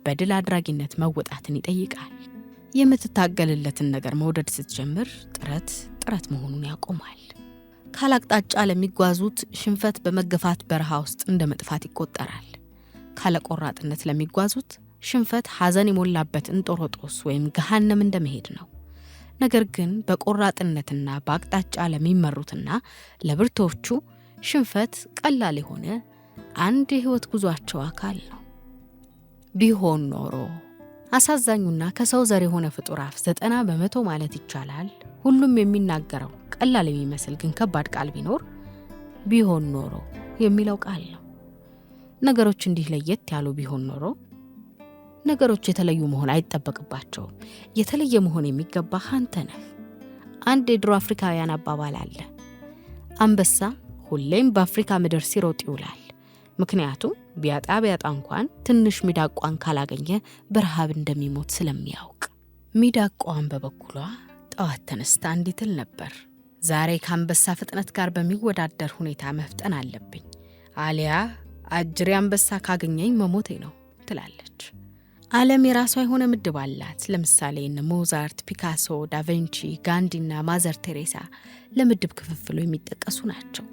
በድል አድራጊነት መወጣትን ይጠይቃል። የምትታገልለትን ነገር መውደድ ስትጀምር ጥረት መሆኑን ያቆማል። ካላቅጣጫ ለሚጓዙት ሽንፈት በመገፋት በረሃ ውስጥ እንደ መጥፋት ይቆጠራል። ካለቆራጥነት ለሚጓዙት ሽንፈት ሐዘን የሞላበት እንጦሮጦስ ወይም ገሃነም እንደመሄድ ነው። ነገር ግን በቆራጥነትና በአቅጣጫ ለሚመሩትና ለብርቶቹ ሽንፈት ቀላል የሆነ አንድ የሕይወት ጉዟቸው አካል ነው። ቢሆን ኖሮ አሳዛኙና ከሰው ዘር የሆነ ፍጡር አፍ 90% ማለት ይቻላል ሁሉም የሚናገረው ቀላል የሚመስል ግን ከባድ ቃል ቢኖር ቢሆን ኖሮ የሚለው ቃል ነው። ነገሮች እንዲህ ለየት ያሉ ቢሆን ኖሮ ነገሮች የተለዩ መሆን አይጠበቅባቸውም። የተለየ መሆን የሚገባህ አንተ ነህ። አንድ የድሮ አፍሪካውያን አባባል አለ። አንበሳ ሁሌም በአፍሪካ ምድር ሲሮጥ ይውላል። ምክንያቱም ቢያጣ እንኳን ትንሽ ሚዳቋን ካላገኘ በረሃብ እንደሚሞት ስለሚያውቅ። ሚዳቋን በበኩሏ ጠዋት ተነስታ እንዲህ ትል ነበር፣ ዛሬ ከአንበሳ ፍጥነት ጋር በሚወዳደር ሁኔታ መፍጠን አለብኝ፣ አሊያ አጅሬ አንበሳ ካገኘኝ መሞቴ ነው ትላለች። ዓለም የራሷ የሆነ ምድብ አላት። ለምሳሌ እነ ሞዛርት፣ ፒካሶ፣ ዳቪንቺ፣ ጋንዲና ማዘር ቴሬሳ ለምድብ ክፍፍሉ የሚጠቀሱ ናቸው።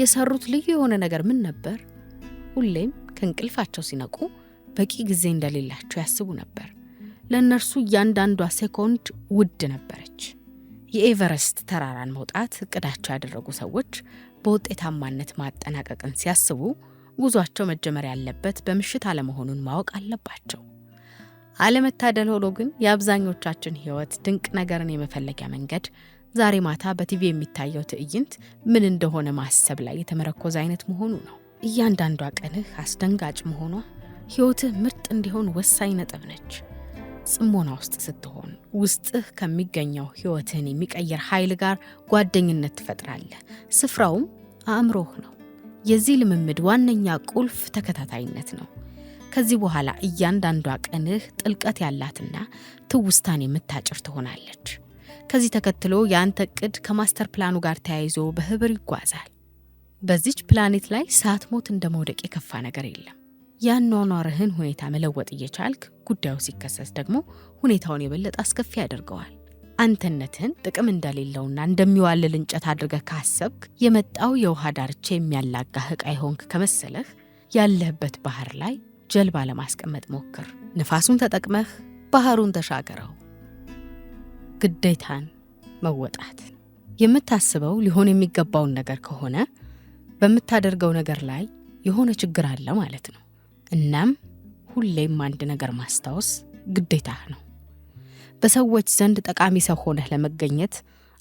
የሰሩት ልዩ የሆነ ነገር ምን ነበር? ሁሌም ከእንቅልፋቸው ሲነቁ በቂ ጊዜ እንደሌላቸው ያስቡ ነበር። ለእነርሱ እያንዳንዷ ሴኮንድ ውድ ነበረች። የኤቨረስት ተራራን መውጣት እቅዳቸው ያደረጉ ሰዎች በውጤታማነት ማጠናቀቅን ሲያስቡ ጉዟቸው መጀመር ያለበት በምሽት አለመሆኑን ማወቅ አለባቸው። አለመታደል ሆኖ ግን የአብዛኞቻችን ሕይወት ድንቅ ነገርን የመፈለጊያ መንገድ ዛሬ ማታ በቲቪ የሚታየው ትዕይንት ምን እንደሆነ ማሰብ ላይ የተመረኮዘ አይነት መሆኑ ነው። እያንዳንዷ ቀንህ አስደንጋጭ መሆኗ ሕይወትህ ምርጥ እንዲሆን ወሳኝ ነጥብ ነች። ጽሞና ውስጥ ስትሆን ውስጥህ ከሚገኘው ሕይወትህን የሚቀየር ኃይል ጋር ጓደኝነት ትፈጥራለህ። ስፍራውም አእምሮህ ነው። የዚህ ልምምድ ዋነኛ ቁልፍ ተከታታይነት ነው። ከዚህ በኋላ እያንዳንዷ ቀንህ ጥልቀት ያላትና ትውስታን የምታጭር ትሆናለች። ከዚህ ተከትሎ የአንተ ዕቅድ ከማስተር ፕላኑ ጋር ተያይዞ በህብር ይጓዛል። በዚች ፕላኔት ላይ ሳትሞት እንደ መውደቅ የከፋ ነገር የለም። ያኗኗርህን ሁኔታ መለወጥ እየቻልክ ጉዳዩ ሲከሰስ ደግሞ ሁኔታውን የበለጠ አስከፊ ያደርገዋል። አንተነትህን ጥቅም እንደሌለውና እንደሚዋልል እንጨት አድርገህ ካሰብክ የመጣው የውሃ ዳርቻ የሚያላጋህ ዕቃ ይሆንክ ከመሰለህ ያለህበት ባህር ላይ ጀልባ ለማስቀመጥ ሞክር። ንፋሱን ተጠቅመህ ባህሩን ተሻገረው። ግዴታን መወጣት የምታስበው ሊሆን የሚገባውን ነገር ከሆነ በምታደርገው ነገር ላይ የሆነ ችግር አለ ማለት ነው። እናም ሁሌም አንድ ነገር ማስታወስ ግዴታህ ነው። በሰዎች ዘንድ ጠቃሚ ሰው ሆነህ ለመገኘት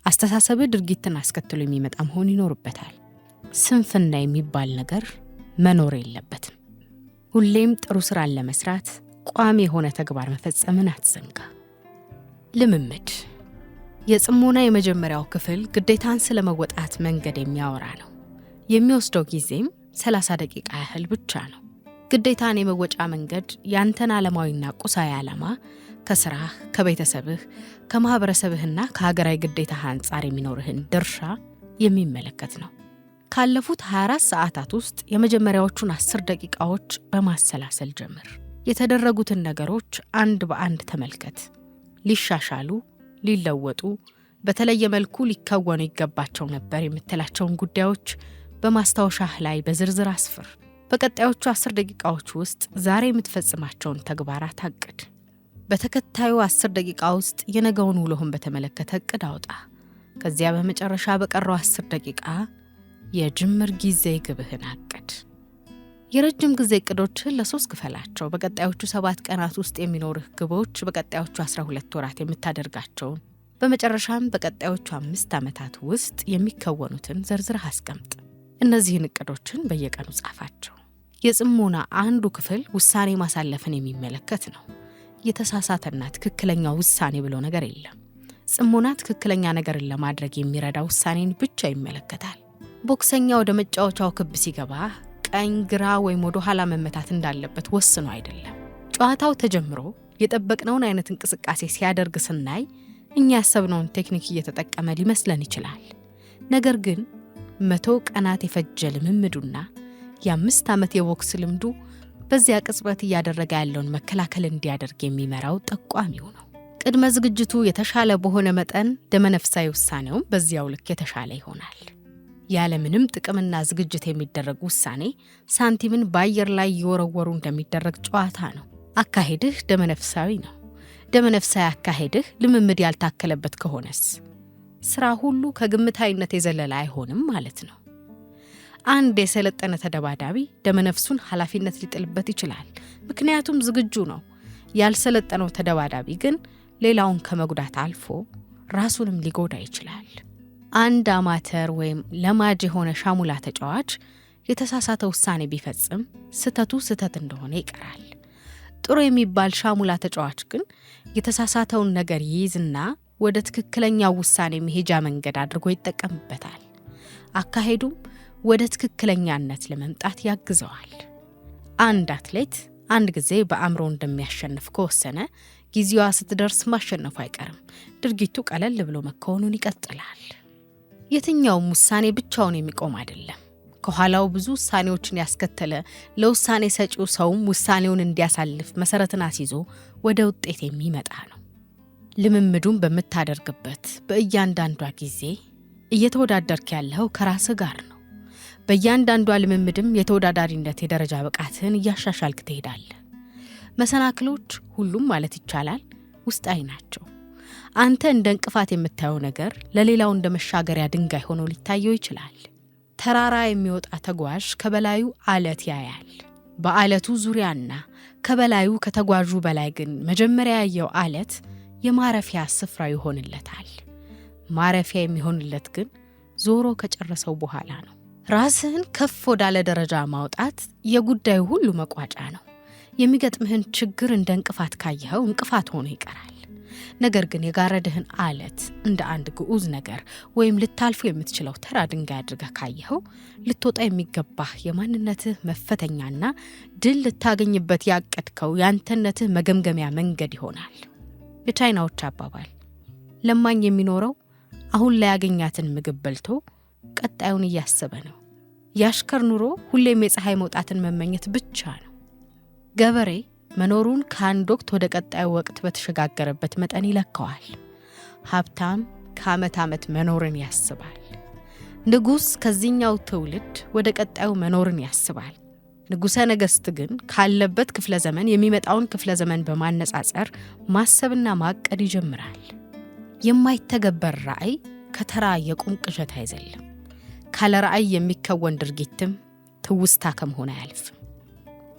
አስተሳሰብህ ድርጊትን አስከትሎ የሚመጣ መሆን ይኖርበታል። ስንፍና የሚባል ነገር መኖር የለበትም። ሁሌም ጥሩ ስራን ለመስራት ቋሚ የሆነ ተግባር መፈጸምን አትዘንጋ። ልምምድ የጽሞና የመጀመሪያው ክፍል ግዴታን ስለመወጣት መንገድ የሚያወራ ነው። የሚወስደው ጊዜም 30 ደቂቃ ያህል ብቻ ነው። ግዴታን የመወጫ መንገድ ያንተን ዓለማዊና ቁሳዊ ዓላማ ከስራህ፣ ከቤተሰብህ፣ ከማህበረሰብህና ከሀገራዊ ግዴታህ አንጻር የሚኖርህን ድርሻ የሚመለከት ነው። ካለፉት 24 ሰዓታት ውስጥ የመጀመሪያዎቹን 10 ደቂቃዎች በማሰላሰል ጀምር። የተደረጉትን ነገሮች አንድ በአንድ ተመልከት። ሊሻሻሉ፣ ሊለወጡ፣ በተለየ መልኩ ሊከወኑ ይገባቸው ነበር የምትላቸውን ጉዳዮች በማስታወሻህ ላይ በዝርዝር አስፍር። በቀጣዮቹ 10 ደቂቃዎች ውስጥ ዛሬ የምትፈጽማቸውን ተግባራት አቅድ። በተከታዩ 10 ደቂቃ ውስጥ የነገውን ውሎህን በተመለከተ እቅድ አውጣ። ከዚያ በመጨረሻ በቀረው 10 ደቂቃ የጅምር ጊዜ ግብህን አቅድ። የረጅም ጊዜ እቅዶችን ለ3 ክፈላቸው። በቀጣዮቹ 7 ቀናት ውስጥ የሚኖርህ ግቦች፣ በቀጣዮቹ 12 ወራት የምታደርጋቸውን፣ በመጨረሻም በቀጣዮቹ 5 ዓመታት ውስጥ የሚከወኑትን ዘርዝረህ አስቀምጥ። እነዚህን እቅዶችን በየቀኑ ጻፋቸው። የጽሞና አንዱ ክፍል ውሳኔ ማሳለፍን የሚመለከት ነው። የተሳሳተና ትክክለኛ ውሳኔ ብሎ ነገር የለም። ጽሞና ትክክለኛ ነገርን ለማድረግ የሚረዳ ውሳኔን ብቻ ይመለከታል። ቦክሰኛ ወደ መጫወቻው ክብ ሲገባ ቀኝ፣ ግራ ወይም ወደ ኋላ መመታት እንዳለበት ወስኖ አይደለም። ጨዋታው ተጀምሮ የጠበቅነውን አይነት እንቅስቃሴ ሲያደርግ ስናይ እኛ ያሰብነውን ቴክኒክ እየተጠቀመ ሊመስለን ይችላል። ነገር ግን 100 ቀናት የፈጀ ልምምዱና የ5 ዓመት የቦክስ ልምዱ በዚያ ቅጽበት እያደረገ ያለውን መከላከል እንዲያደርግ የሚመራው ጠቋሚው ነው። ቅድመ ዝግጅቱ የተሻለ በሆነ መጠን ደመነፍሳዊ ውሳኔውም በዚያው ልክ የተሻለ ይሆናል። ያለምንም ጥቅምና ዝግጅት የሚደረግ ውሳኔ ሳንቲምን በአየር ላይ እየወረወሩ እንደሚደረግ ጨዋታ ነው። አካሄድህ ደመነፍሳዊ ነው። ደመነፍሳዊ አካሄድህ ልምምድ ያልታከለበት ከሆነስ ስራ ሁሉ ከግምታዊነት የዘለለ አይሆንም ማለት ነው። አንድ የሰለጠነ ተደባዳቢ ደመነፍሱን ኃላፊነት ሊጥልበት ይችላል፣ ምክንያቱም ዝግጁ ነው። ያልሰለጠነው ተደባዳቢ ግን ሌላውን ከመጉዳት አልፎ ራሱንም ሊጎዳ ይችላል። አንድ አማተር ወይም ለማጅ የሆነ ሻሙላ ተጫዋች የተሳሳተ ውሳኔ ቢፈጽም ስህተቱ ስህተት እንደሆነ ይቀራል። ጥሩ የሚባል ሻሙላ ተጫዋች ግን የተሳሳተውን ነገር ይይዝና ወደ ትክክለኛው ውሳኔ መሄጃ መንገድ አድርጎ ይጠቀምበታል። አካሄዱም ወደ ትክክለኛነት ለመምጣት ያግዘዋል። አንድ አትሌት አንድ ጊዜ በአእምሮ እንደሚያሸንፍ ከወሰነ ጊዜዋ ስትደርስ ማሸነፉ አይቀርም። ድርጊቱ ቀለል ብሎ መከወኑን ይቀጥላል። የትኛውም ውሳኔ ብቻውን የሚቆም አይደለም። ከኋላው ብዙ ውሳኔዎችን ያስከተለ፣ ለውሳኔ ሰጪው ሰውም ውሳኔውን እንዲያሳልፍ መሰረትን አስይዞ ወደ ውጤት የሚመጣ ነው። ልምምዱን በምታደርግበት በእያንዳንዷ ጊዜ እየተወዳደርክ ያለው ከራስህ ጋር ነው። በእያንዳንዷ ልምምድም የተወዳዳሪነት የደረጃ ብቃትህን እያሻሻልክ ትሄዳለህ። መሰናክሎች ሁሉም ማለት ይቻላል ውስጣዊ ናቸው። አንተ እንደ እንቅፋት የምታየው ነገር ለሌላው እንደ መሻገሪያ ድንጋይ ሆኖ ሊታየው ይችላል። ተራራ የሚወጣ ተጓዥ ከበላዩ አለት ያያል። በአለቱ ዙሪያና ከበላዩ ከተጓዡ በላይ ግን መጀመሪያ ያየው አለት የማረፊያ ስፍራ ይሆንለታል። ማረፊያ የሚሆንለት ግን ዞሮ ከጨረሰው በኋላ ነው። ራስህን ከፍ ወዳለ ደረጃ ማውጣት የጉዳዩ ሁሉ መቋጫ ነው። የሚገጥምህን ችግር እንደ እንቅፋት ካየኸው እንቅፋት ሆኖ ይቀራል። ነገር ግን የጋረድህን አለት እንደ አንድ ግዑዝ ነገር ወይም ልታልፉ የምትችለው ተራ ድንጋይ አድርገህ ካየኸው ልትወጣ የሚገባህ የማንነትህ መፈተኛና ድል ልታገኝበት ያቀድከው ያንተነትህ መገምገሚያ መንገድ ይሆናል። የቻይናዎች አባባል ለማኝ የሚኖረው አሁን ላይ ያገኛትን ምግብ በልቶ ቀጣዩን እያሰበ ነው። ያሽከር ኑሮ ሁሌም የፀሐይ መውጣትን መመኘት ብቻ ነው። ገበሬ መኖሩን ከአንድ ወቅት ወደ ቀጣዩ ወቅት በተሸጋገረበት መጠን ይለካዋል። ሀብታም ከዓመት ዓመት መኖርን ያስባል። ንጉሥ ከዚህኛው ትውልድ ወደ ቀጣዩ መኖርን ያስባል። ንጉሠ ነገሥት ግን ካለበት ክፍለ ዘመን የሚመጣውን ክፍለ ዘመን በማነጻጸር ማሰብና ማቀድ ይጀምራል። የማይተገበር ራዕይ ከተራ የቁም ቅዠት አይዘልም። ካለ ራዕይ የሚከወን ድርጊትም ትውስታ ከመሆን አያልፍም።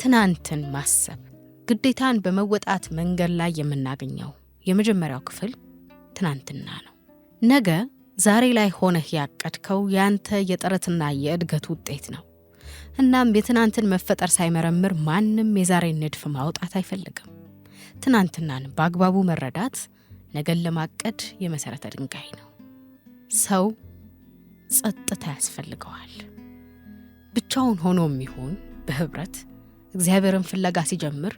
ትናንትን ማሰብ ግዴታን በመወጣት መንገድ ላይ የምናገኘው የመጀመሪያው ክፍል ትናንትና ነው። ነገ ዛሬ ላይ ሆነህ ያቀድከው ያንተ የጥረትና የእድገት ውጤት ነው። እናም የትናንትን መፈጠር ሳይመረምር ማንም የዛሬን ንድፍ ማውጣት አይፈልግም። ትናንትናን በአግባቡ መረዳት ነገን ለማቀድ የመሰረተ ድንጋይ ነው። ሰው ጸጥታ ያስፈልገዋል። ብቻውን ሆኖም ይሁን በህብረት እግዚአብሔርን ፍለጋ ሲጀምር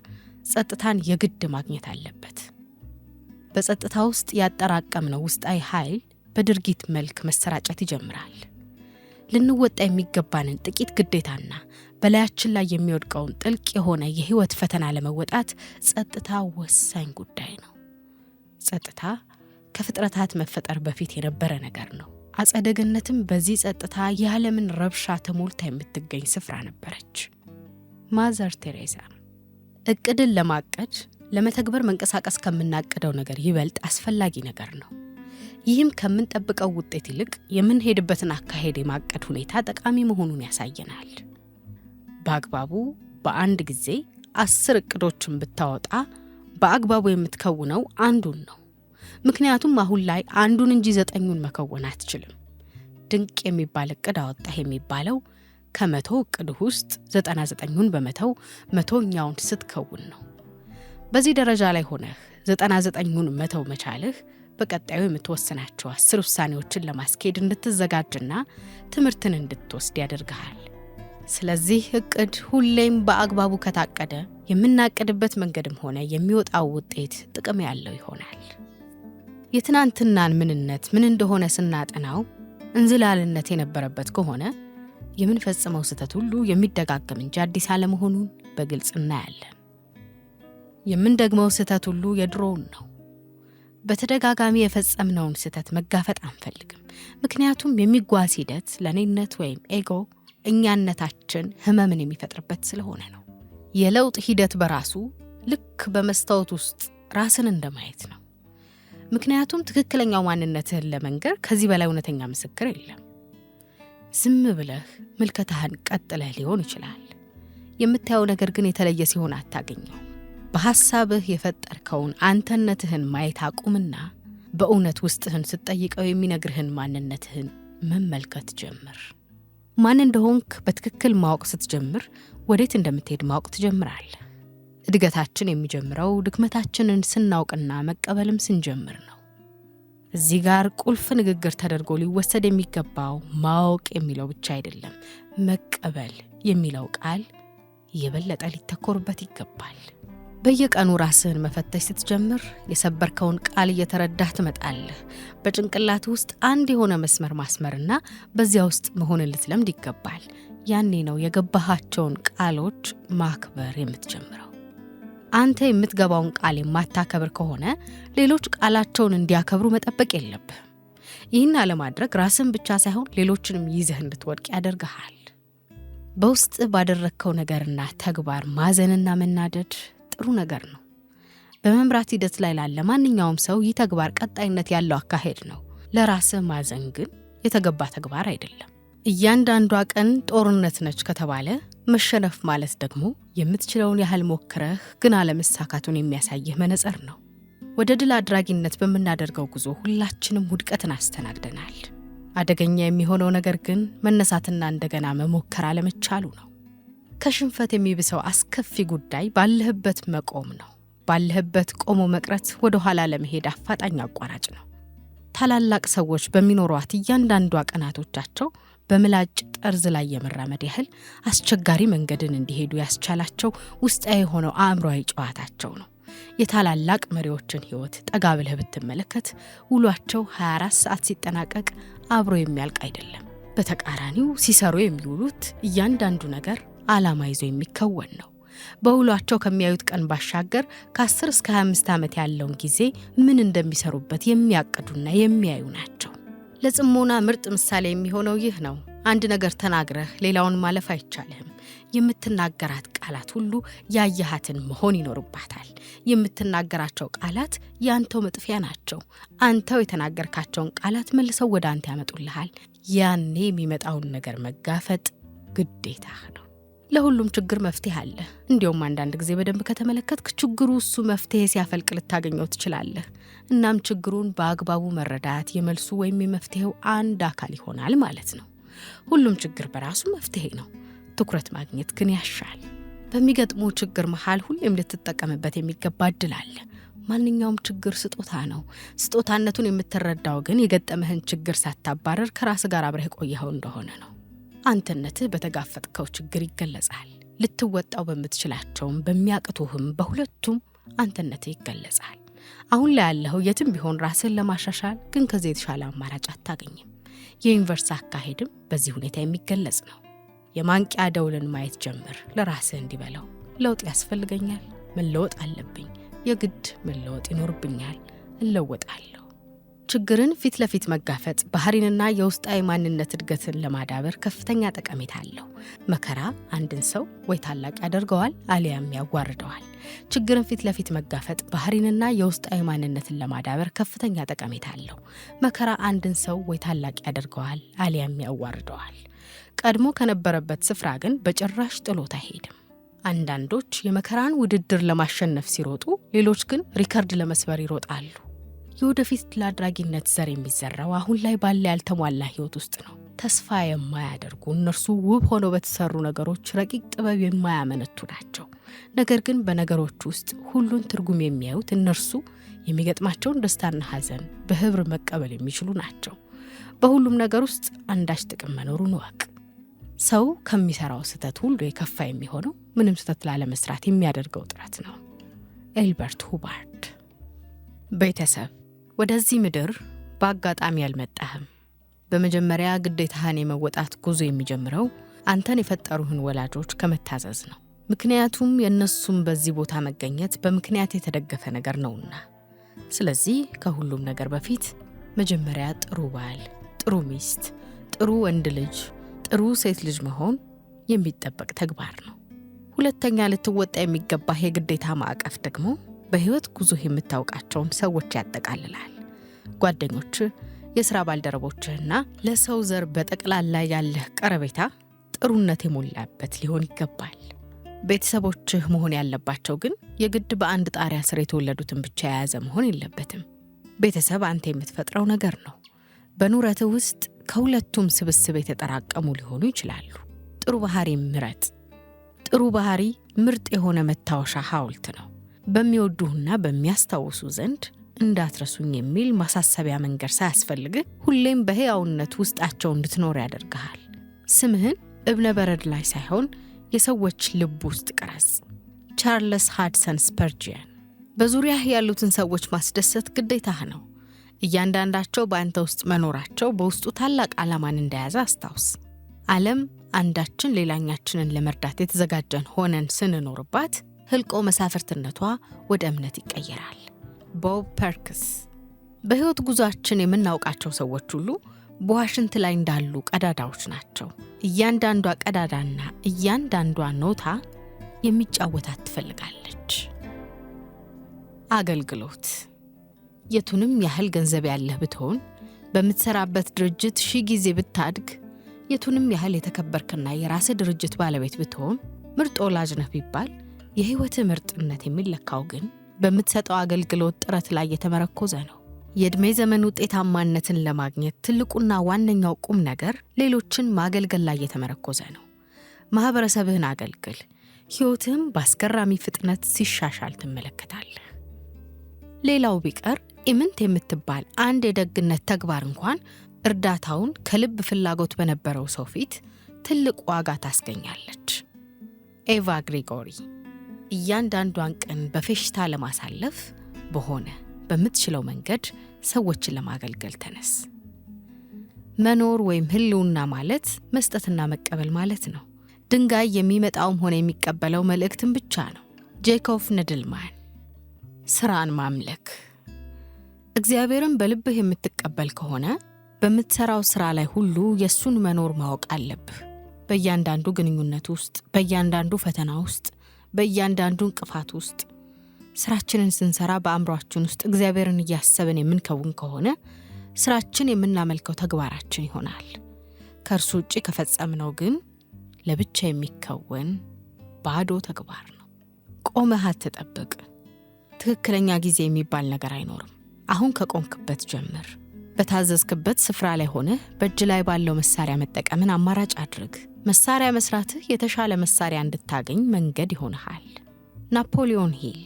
ጸጥታን የግድ ማግኘት አለበት። በጸጥታ ውስጥ ያጠራቀምነው ውስጣዊ ኃይል በድርጊት መልክ መሰራጨት ይጀምራል። ልንወጣ የሚገባንን ጥቂት ግዴታና በላያችን ላይ የሚወድቀውን ጥልቅ የሆነ የህይወት ፈተና ለመወጣት ጸጥታ ወሳኝ ጉዳይ ነው። ጸጥታ ከፍጥረታት መፈጠር በፊት የነበረ ነገር ነው። አጸደ ገነትም በዚህ ጸጥታ የዓለምን ረብሻ ተሞልታ የምትገኝ ስፍራ ነበረች። ማዘር ቴሬዛ እቅድን ለማቀድ ለመተግበር መንቀሳቀስ ከምናቀደው ነገር ይበልጥ አስፈላጊ ነገር ነው። ይህም ከምንጠብቀው ውጤት ይልቅ የምንሄድበትን አካሄድ የማቀድ ሁኔታ ጠቃሚ መሆኑን ያሳየናል። በአግባቡ በአንድ ጊዜ 10 እቅዶችን ብታወጣ በአግባቡ የምትከውነው አንዱን ነው። ምክንያቱም አሁን ላይ አንዱን እንጂ 9ኙን መከወን አትችልም። ድንቅ የሚባል እቅድ አወጣህ የሚባለው ከ100 እቅድ ውስጥ 99ኙን በመተው 100ኛውን ስትከውን ነው። በዚህ ደረጃ ላይ ሆነህ 99ኙን መተው መቻልህ በቀጣዩ የምትወስናቸው 10 ውሳኔዎችን ለማስኬድ እንድትዘጋጅና ትምህርትን እንድትወስድ ያደርግሃል። ስለዚህ እቅድ ሁሌም በአግባቡ ከታቀደ የምናቅድበት መንገድም ሆነ የሚወጣው ውጤት ጥቅም ያለው ይሆናል። የትናንትናን ምንነት ምን እንደሆነ ስናጠናው እንዝላልነት የነበረበት ከሆነ የምንፈጽመው ስህተት ሁሉ የሚደጋገም እንጂ አዲስ አለመሆኑን በግልጽ እናያለን። የምንደግመው ስህተት ሁሉ የድሮውን ነው። በተደጋጋሚ የፈጸምነውን ስህተት መጋፈጥ አንፈልግም። ምክንያቱም የሚጓዝ ሂደት ለኔነት ወይም ኤጎ እኛነታችን ህመምን የሚፈጥርበት ስለሆነ ነው። የለውጥ ሂደት በራሱ ልክ በመስታወት ውስጥ ራስን እንደማየት ነው። ምክንያቱም ትክክለኛው ማንነትህን ለመንገር ከዚህ በላይ እውነተኛ ምስክር የለም። ዝም ብለህ ምልከታህን ቀጥለህ ሊሆን ይችላል። የምታየው ነገር ግን የተለየ ሲሆን አታገኘው። በሐሳብህ የፈጠርከውን አንተነትህን ማየት አቁምና በእውነት ውስጥህን ስትጠይቀው የሚነግርህን ማንነትህን መመልከት ጀምር። ማን እንደሆንክ በትክክል ማወቅ ስትጀምር ወዴት እንደምትሄድ ማወቅ ትጀምራለህ። እድገታችን የሚጀምረው ድክመታችንን ስናውቅና መቀበልም ስንጀምር ነው። እዚህ ጋር ቁልፍ ንግግር ተደርጎ ሊወሰድ የሚገባው ማወቅ የሚለው ብቻ አይደለም፣ መቀበል የሚለው ቃል የበለጠ ሊተኮርበት ይገባል። በየቀኑ ራስህን መፈተሽ ስትጀምር የሰበርከውን ቃል እየተረዳህ ትመጣለህ። በጭንቅላት ውስጥ አንድ የሆነ መስመር ማስመርና በዚያ ውስጥ መሆንን ልትለምድ ይገባል። ያኔ ነው የገባሃቸውን ቃሎች ማክበር የምትጀምረው። አንተ የምትገባውን ቃል የማታከብር ከሆነ ሌሎች ቃላቸውን እንዲያከብሩ መጠበቅ የለብህም። ይህን ለማድረግ ራስን ብቻ ሳይሆን ሌሎችንም ይዘህ እንድትወድቅ ያደርግሃል። በውስጥ ባደረግከው ነገርና ተግባር ማዘንና መናደድ ጥሩ ነገር ነው። በመምራት ሂደት ላይ ላለ ማንኛውም ሰው ይህ ተግባር ቀጣይነት ያለው አካሄድ ነው። ለራስህ ማዘን ግን የተገባ ተግባር አይደለም። እያንዳንዷ ቀን ጦርነት ነች ከተባለ መሸነፍ ማለት ደግሞ የምትችለውን ያህል ሞክረህ ግን አለመሳካቱን የሚያሳይህ መነጽር ነው። ወደ ድል አድራጊነት በምናደርገው ጉዞ ሁላችንም ውድቀትን አስተናግደናል። አደገኛ የሚሆነው ነገር ግን መነሳትና እንደገና መሞከር አለመቻሉ ነው። ከሽንፈት የሚብሰው አስከፊ ጉዳይ ባለህበት መቆም ነው። ባለህበት ቆሞ መቅረት ወደ ኋላ ለመሄድ አፋጣኝ አቋራጭ ነው። ታላላቅ ሰዎች በሚኖሯት እያንዳንዷ ቀናቶቻቸው በምላጭ ጠርዝ ላይ የመራመድ ያህል አስቸጋሪ መንገድን እንዲሄዱ ያስቻላቸው ውስጣዊ የሆነው አእምሮአዊ ጨዋታቸው ነው። የታላላቅ መሪዎችን ህይወት ጠጋ ብለህ ብትመለከት ውሏቸው 24 ሰዓት ሲጠናቀቅ አብሮ የሚያልቅ አይደለም። በተቃራኒው ሲሰሩ የሚውሉት እያንዳንዱ ነገር ዓላማ ይዞ የሚከወን ነው። በውሏቸው ከሚያዩት ቀን ባሻገር ከ10 እስከ 25 ዓመት ያለውን ጊዜ ምን እንደሚሰሩበት የሚያቅዱና የሚያዩ ናቸው። ለጽሞና ምርጥ ምሳሌ የሚሆነው ይህ ነው። አንድ ነገር ተናግረህ ሌላውን ማለፍ አይቻልህም። የምትናገራት ቃላት ሁሉ ያየሃትን መሆን ይኖርባታል። የምትናገራቸው ቃላት ያንተው መጥፊያ ናቸው። አንተው የተናገርካቸውን ቃላት መልሰው ወደ አንተ ያመጡልሃል። ያኔ የሚመጣውን ነገር መጋፈጥ ግዴታህ ነው። ለሁሉም ችግር መፍትሄ አለ። እንዲያውም አንዳንድ ጊዜ በደንብ ከተመለከትክ ችግሩ እሱ መፍትሄ ሲያፈልቅ ልታገኘው ትችላለህ። እናም ችግሩን በአግባቡ መረዳት የመልሱ ወይም የመፍትሄው አንድ አካል ይሆናል ማለት ነው። ሁሉም ችግር በራሱ መፍትሄ ነው። ትኩረት ማግኘት ግን ያሻል። በሚገጥሙ ችግር መሃል ሁሌም ልትጠቀምበት የሚገባ እድል አለ። ማንኛውም ችግር ስጦታ ነው። ስጦታነቱን የምትረዳው ግን የገጠመህን ችግር ሳታባረር ከራስ ጋር አብረህ ቆየኸው እንደሆነ ነው። አንተነትህ በተጋፈጥከው ችግር ይገለጻል። ልትወጣው በምትችላቸውም በሚያቅቱህም በሁለቱም አንተነትህ ይገለጻል። አሁን ላይ ያለኸው የትም ቢሆን ራስህን ለማሻሻል ግን ከዚህ የተሻለ አማራጭ አታገኝም። የዩኒቨርስ አካሄድም በዚህ ሁኔታ የሚገለጽ ነው። የማንቂያ ደውልን ማየት ጀምር። ለራስህ እንዲበለው ለውጥ ያስፈልገኛል፣ መለወጥ አለብኝ፣ የግድ መለወጥ ይኖርብኛል፣ እለወጣለሁ። ችግርን ፊት ለፊት መጋፈጥ ባህሪንና የውስጣዊ ማንነት እድገትን ለማዳበር ከፍተኛ ጠቀሜታ አለው። መከራ አንድን ሰው ወይ ታላቅ ያደርገዋል አሊያም ያዋርደዋል። ችግርን ፊት ለፊት መጋፈጥ ባህሪንና የውስጣዊ ማንነትን ለማዳበር ከፍተኛ ጠቀሜታ አለው። መከራ አንድን ሰው ወይ ታላቅ ያደርገዋል አሊያም ያዋርደዋል። ቀድሞ ከነበረበት ስፍራ ግን በጭራሽ ጥሎት አይሄድም። አንዳንዶች የመከራን ውድድር ለማሸነፍ ሲሮጡ፣ ሌሎች ግን ሪከርድ ለመስበር ይሮጣሉ። የወደፊት ለአድራጊነት ዘር የሚዘራው አሁን ላይ ባለ ያልተሟላ ህይወት ውስጥ ነው። ተስፋ የማያደርጉ እነርሱ ውብ ሆነው በተሰሩ ነገሮች ረቂቅ ጥበብ የማያመነቱ ናቸው። ነገር ግን በነገሮች ውስጥ ሁሉን ትርጉም የሚያዩት እነርሱ የሚገጥማቸውን ደስታና ሐዘን በህብር መቀበል የሚችሉ ናቸው። በሁሉም ነገር ውስጥ አንዳች ጥቅም መኖሩን እወቅ። ሰው ከሚሰራው ስህተት ሁሉ የከፋ የሚሆነው ምንም ስህተት ላለመስራት የሚያደርገው ጥረት ነው። ኤልበርት ሁባርድ። ቤተሰብ ወደዚህ ምድር በአጋጣሚ አልመጣህም። በመጀመሪያ ግዴታህን የመወጣት ጉዞ የሚጀምረው አንተን የፈጠሩህን ወላጆች ከመታዘዝ ነው። ምክንያቱም የእነሱም በዚህ ቦታ መገኘት በምክንያት የተደገፈ ነገር ነውና። ስለዚህ ከሁሉም ነገር በፊት መጀመሪያ ጥሩ ባል፣ ጥሩ ሚስት፣ ጥሩ ወንድ ልጅ፣ ጥሩ ሴት ልጅ መሆን የሚጠበቅ ተግባር ነው። ሁለተኛ ልትወጣ የሚገባህ የግዴታ ማዕቀፍ ደግሞ በህይወት ጉዞህ የምታውቃቸውን ሰዎች ያጠቃልላል። ጓደኞች፣ የሥራ ባልደረቦችህና ለሰው ዘር በጠቅላላ ያለህ ቀረቤታ ጥሩነት የሞላበት ሊሆን ይገባል። ቤተሰቦችህ መሆን ያለባቸው ግን የግድ በአንድ ጣሪያ ስር የተወለዱትን ብቻ የያዘ መሆን የለበትም። ቤተሰብ አንተ የምትፈጥረው ነገር ነው። በኑረትህ ውስጥ ከሁለቱም ስብስብ የተጠራቀሙ ሊሆኑ ይችላሉ። ጥሩ ባህሪ ምረጥ። ጥሩ ባህሪ ምርጥ የሆነ መታወሻ ሐውልት ነው። በሚወዱህና በሚያስታውሱ ዘንድ እንዳትረሱኝ የሚል ማሳሰቢያ መንገድ ሳያስፈልግህ ሁሌም በሕያውነት ውስጣቸው እንድትኖር ያደርግሃል። ስምህን እብነ በረድ ላይ ሳይሆን የሰዎች ልብ ውስጥ ቅረጽ። ቻርልስ ሃድሰን ስፐርጂያን። በዙሪያህ ያሉትን ሰዎች ማስደሰት ግዴታህ ነው። እያንዳንዳቸው በአንተ ውስጥ መኖራቸው በውስጡ ታላቅ ዓላማን እንደያዘ አስታውስ። ዓለም አንዳችን ሌላኛችንን ለመርዳት የተዘጋጀን ሆነን ስንኖርባት ህልቆ መሳፍርትነቷ ወደ እምነት ይቀየራል። ቦብ ፐርክስ። በህይወት ጉዟችን የምናውቃቸው ሰዎች ሁሉ በዋሽንት ላይ እንዳሉ ቀዳዳዎች ናቸው። እያንዳንዷ ቀዳዳና እያንዳንዷ ኖታ የሚጫወታት ትፈልጋለች። አገልግሎት። የቱንም ያህል ገንዘብ ያለህ ብትሆን፣ በምትሰራበት ድርጅት 1000 ጊዜ ብታድግ፣ የቱንም ያህል የተከበርክና የራስህ ድርጅት ባለቤት ብትሆን፣ ምርጥ ወላጅ ነህ ቢባል የህይወትህ ምርጥነት የሚለካው ግን በምትሰጠው አገልግሎት ጥረት ላይ የተመረኮዘ ነው። የዕድሜ ዘመን ውጤታማነትን ለማግኘት ትልቁና ዋነኛው ቁም ነገር ሌሎችን ማገልገል ላይ የተመረኮዘ ነው። ማህበረሰብህን አገልግል። ህይወትህም በአስገራሚ ፍጥነት ሲሻሻል ትመለከታለህ። ሌላው ቢቀር ኢምንት የምትባል አንድ የደግነት ተግባር እንኳን እርዳታውን ከልብ ፍላጎት በነበረው ሰው ፊት ትልቅ ዋጋ ታስገኛለች። ኤቫ ግሪጎሪ። እያንዳንዷን ቀን በፌሽታ ለማሳለፍ በሆነ በምትችለው መንገድ ሰዎችን ለማገልገል ተነስ። መኖር ወይም ህልውና ማለት መስጠትና መቀበል ማለት ነው። ድንጋይ የሚመጣውም ሆነ የሚቀበለው መልእክትን ብቻ ነው። ጄኮብ ነድልማን። ስራን ማምለክ። እግዚአብሔርን በልብህ የምትቀበል ከሆነ በምትሰራው ስራ ላይ ሁሉ የሱን መኖር ማወቅ አለብህ። በእያንዳንዱ ግንኙነት ውስጥ፣ በእያንዳንዱ ፈተና ውስጥ፣ በእያንዳንዱ እንቅፋት ውስጥ ስራችንን ስንሰራ በአእምሯችን ውስጥ እግዚአብሔርን እያሰብን የምንከውን ከሆነ ስራችን የምናመልከው ተግባራችን ይሆናል። ከእርሱ ውጪ ከፈጸምነው ግን ለብቻ የሚከወን ባዶ ተግባር ነው። ቆመህ አትጠብቅ። ትክክለኛ ጊዜ የሚባል ነገር አይኖርም። አሁን ከቆምክበት ጀምር። በታዘዝክበት ስፍራ ላይ ሆነህ በእጅ ላይ ባለው መሳሪያ መጠቀምን አማራጭ አድርግ። መሳሪያ መስራትህ የተሻለ መሳሪያ እንድታገኝ መንገድ ይሆንሃል። ናፖሊዮን ሂል።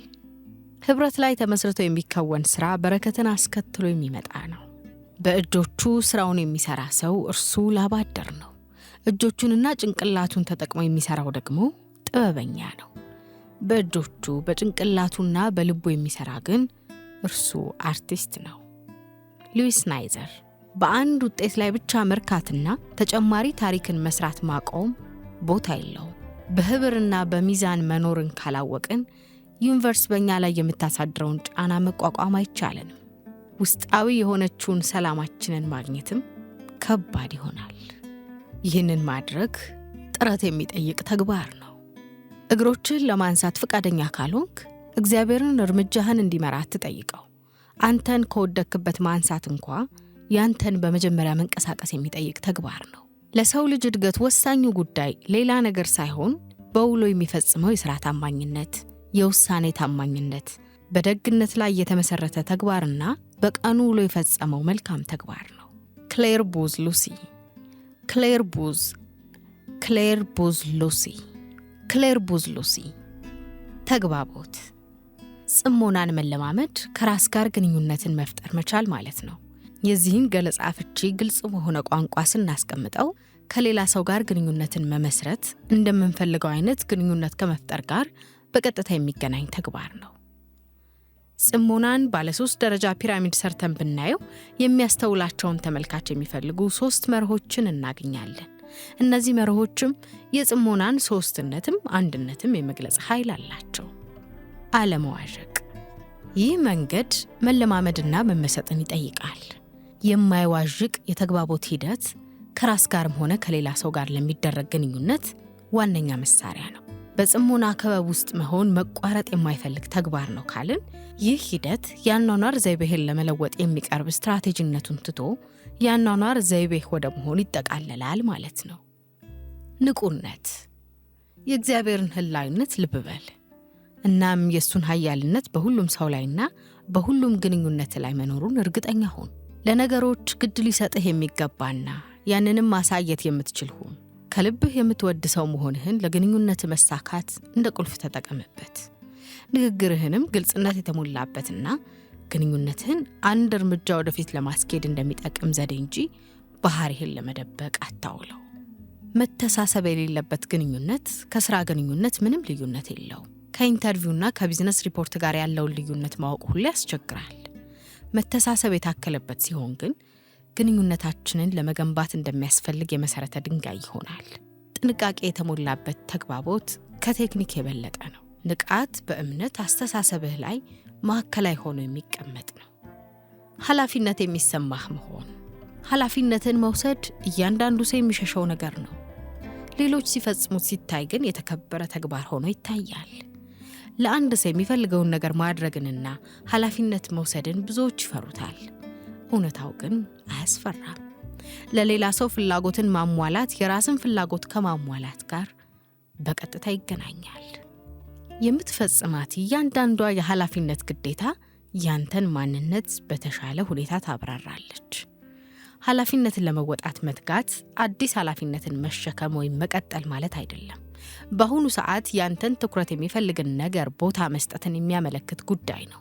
ህብረት ላይ ተመስርቶ የሚከወን ስራ በረከትን አስከትሎ የሚመጣ ነው። በእጆቹ ስራውን የሚሰራ ሰው እርሱ ላብ አደር ነው። እጆቹንና ጭንቅላቱን ተጠቅሞ የሚሰራው ደግሞ ጥበበኛ ነው። በእጆቹ በጭንቅላቱና በልቡ የሚሰራ ግን እርሱ አርቲስት ነው። ሉዊስ ናይዘር በአንድ ውጤት ላይ ብቻ መርካትና ተጨማሪ ታሪክን መስራት ማቆም ቦታ የለውም። በህብርና በሚዛን መኖርን ካላወቅን ዩኒቨርስ በእኛ ላይ የምታሳድረውን ጫና መቋቋም አይቻለንም። ውስጣዊ የሆነችውን ሰላማችንን ማግኘትም ከባድ ይሆናል። ይህንን ማድረግ ጥረት የሚጠይቅ ተግባር ነው። እግሮችህን ለማንሳት ፈቃደኛ ካልሆንክ እግዚአብሔርን እርምጃህን እንዲመራ አትጠይቀው። አንተን ከወደክበት ማንሳት እንኳ ያንተን በመጀመሪያ መንቀሳቀስ የሚጠይቅ ተግባር ነው። ለሰው ልጅ እድገት ወሳኙ ጉዳይ ሌላ ነገር ሳይሆን በውሎ የሚፈጽመው የሥራ ታማኝነት፣ የውሳኔ ታማኝነት፣ በደግነት ላይ የተመሰረተ ተግባርና በቀኑ ውሎ የፈጸመው መልካም ተግባር ነው። ክሌር ቡዝ ሉሲ። ተግባቦት ጽሞናን መለማመድ ከራስ ጋር ግንኙነትን መፍጠር መቻል ማለት ነው። የዚህን ገለጻ ፍቺ ግልጽ በሆነ ቋንቋ ስናስቀምጠው ከሌላ ሰው ጋር ግንኙነትን መመስረት እንደምንፈልገው አይነት ግንኙነት ከመፍጠር ጋር በቀጥታ የሚገናኝ ተግባር ነው። ጽሞናን ባለ 3 ደረጃ ፒራሚድ ሰርተን ብናየው የሚያስተውላቸውን ተመልካች የሚፈልጉ 3 መርሆችን እናገኛለን። እነዚህ መርሆችም የጽሞናን ሶስትነትም አንድነትም የመግለጽ ኃይል አላቸው። አለመዋዠቅ። ይህ መንገድ መለማመድና መመሰጥን ይጠይቃል። የማይዋዥቅ የተግባቦት ሂደት ከራስ ጋርም ሆነ ከሌላ ሰው ጋር ለሚደረግ ግንኙነት ዋነኛ መሳሪያ ነው። በጽሞና ክበብ ውስጥ መሆን መቋረጥ የማይፈልግ ተግባር ነው ካልን ይህ ሂደት የአኗኗር ዘይቤህን ለመለወጥ የሚቀርብ ስትራቴጂነቱን ትቶ የአኗኗር ዘይቤህ ወደ መሆን ይጠቃለላል ማለት ነው። ንቁነት። የእግዚአብሔርን ህላዊነት ልብ በል። እናም የእሱን ኃያልነት በሁሉም ሰው ላይና በሁሉም ግንኙነት ላይ መኖሩን እርግጠኛ ሁን። ለነገሮች ግድ ሊሰጥህ የሚገባና ያንንም ማሳየት የምትችል ሁን። ከልብህ የምትወድ ሰው መሆንህን ለግንኙነት መሳካት እንደ ቁልፍ ተጠቀምበት። ንግግርህንም ግልጽነት የተሞላበትና ግንኙነትህን አንድ እርምጃ ወደፊት ለማስኬድ እንደሚጠቅም ዘዴ እንጂ ባህሪህን ለመደበቅ አታውለው። መተሳሰብ የሌለበት ግንኙነት ከስራ ግንኙነት ምንም ልዩነት የለውም። ከኢንተርቪውና ከቢዝነስ ሪፖርት ጋር ያለውን ልዩነት ማወቅ ሁሉ ያስቸግራል። መተሳሰብ የታከለበት ሲሆን ግን ግንኙነታችንን ለመገንባት እንደሚያስፈልግ የመሰረተ ድንጋይ ይሆናል። ጥንቃቄ የተሞላበት ተግባቦት ከቴክኒክ የበለጠ ነው። ንቃት በእምነት አስተሳሰብህ ላይ ማዕከላዊ ሆኖ የሚቀመጥ ነው። ኃላፊነት የሚሰማህ መሆን። ኃላፊነትን መውሰድ እያንዳንዱ ሰው የሚሸሸው ነገር ነው። ሌሎች ሲፈጽሙት ሲታይ ግን የተከበረ ተግባር ሆኖ ይታያል። ለአንድ ሰው የሚፈልገውን ነገር ማድረግንና ኃላፊነት መውሰድን ብዙዎች ይፈሩታል። እውነታው ግን አያስፈራም። ለሌላ ሰው ፍላጎትን ማሟላት የራስን ፍላጎት ከማሟላት ጋር በቀጥታ ይገናኛል። የምትፈጽማት እያንዳንዷ የኃላፊነት ግዴታ ያንተን ማንነት በተሻለ ሁኔታ ታብራራለች። ኃላፊነትን ለመወጣት መትጋት አዲስ ኃላፊነትን መሸከም ወይም መቀጠል ማለት አይደለም። በአሁኑ ሰዓት ያንተን ትኩረት የሚፈልግን ነገር ቦታ መስጠትን የሚያመለክት ጉዳይ ነው።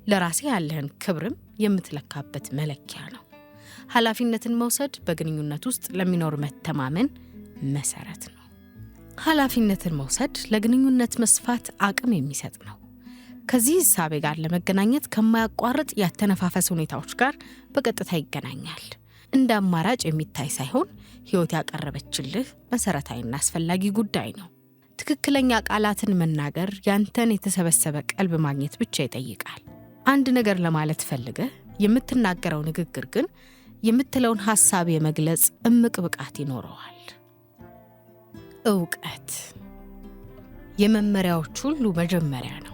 ለራሴ ያለህን ክብርም የምትለካበት መለኪያ ነው። ኃላፊነትን መውሰድ በግንኙነት ውስጥ ለሚኖር መተማመን መሰረት ነው። ኃላፊነትን መውሰድ ለግንኙነት መስፋት አቅም የሚሰጥ ነው። ከዚህ ሐሳቤ ጋር ለመገናኘት ከማያቋርጥ ያተነፋፈስ ሁኔታዎች ጋር በቀጥታ ይገናኛል። እንደ አማራጭ የሚታይ ሳይሆን ሕይወት ያቀረበችልህ መሰረታዊና አስፈላጊ ጉዳይ ነው። ትክክለኛ ቃላትን መናገር ያንተን የተሰበሰበ ቀልብ ማግኘት ብቻ ይጠይቃል። አንድ ነገር ለማለት ፈልገህ የምትናገረው ንግግር ግን የምትለውን ሐሳብ የመግለጽ እምቅ ብቃት ይኖረዋል። ዕውቀት የመመሪያዎች ሁሉ መጀመሪያ ነው።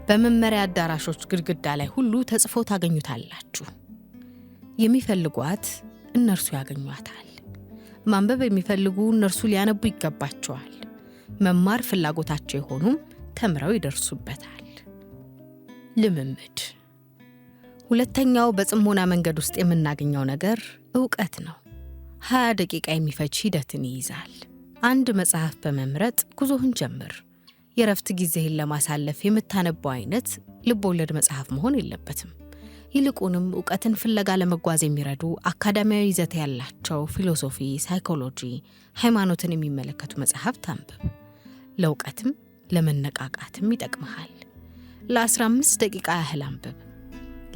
በመመሪያ አዳራሾች ግድግዳ ላይ ሁሉ ተጽፎ ታገኙታላችሁ። የሚፈልጓት እነርሱ ያገኟታል። ማንበብ የሚፈልጉ እነርሱ ሊያነቡ ይገባቸዋል። መማር ፍላጎታቸው የሆኑም ተምረው ይደርሱበታል። ልምምድ ሁለተኛው በጽሞና መንገድ ውስጥ የምናገኘው ነገር ዕውቀት ነው። 20 ደቂቃ የሚፈጅ ሂደትን ይይዛል። አንድ መጽሐፍ በመምረጥ ጉዞህን ጀምር። የረፍት ጊዜህን ለማሳለፍ የምታነበው አይነት ልብ ወለድ መጽሐፍ መሆን የለበትም። ይልቁንም ዕውቀትን ፍለጋ ለመጓዝ የሚረዱ አካዳሚያዊ ይዘት ያላቸው ፊሎሶፊ፣ ሳይኮሎጂ፣ ሃይማኖትን የሚመለከቱ መጽሐፍት አንብብ። ለዕውቀትም ለመነቃቃትም ይጠቅምሃል። ለ15 ደቂቃ ያህል አንብብ።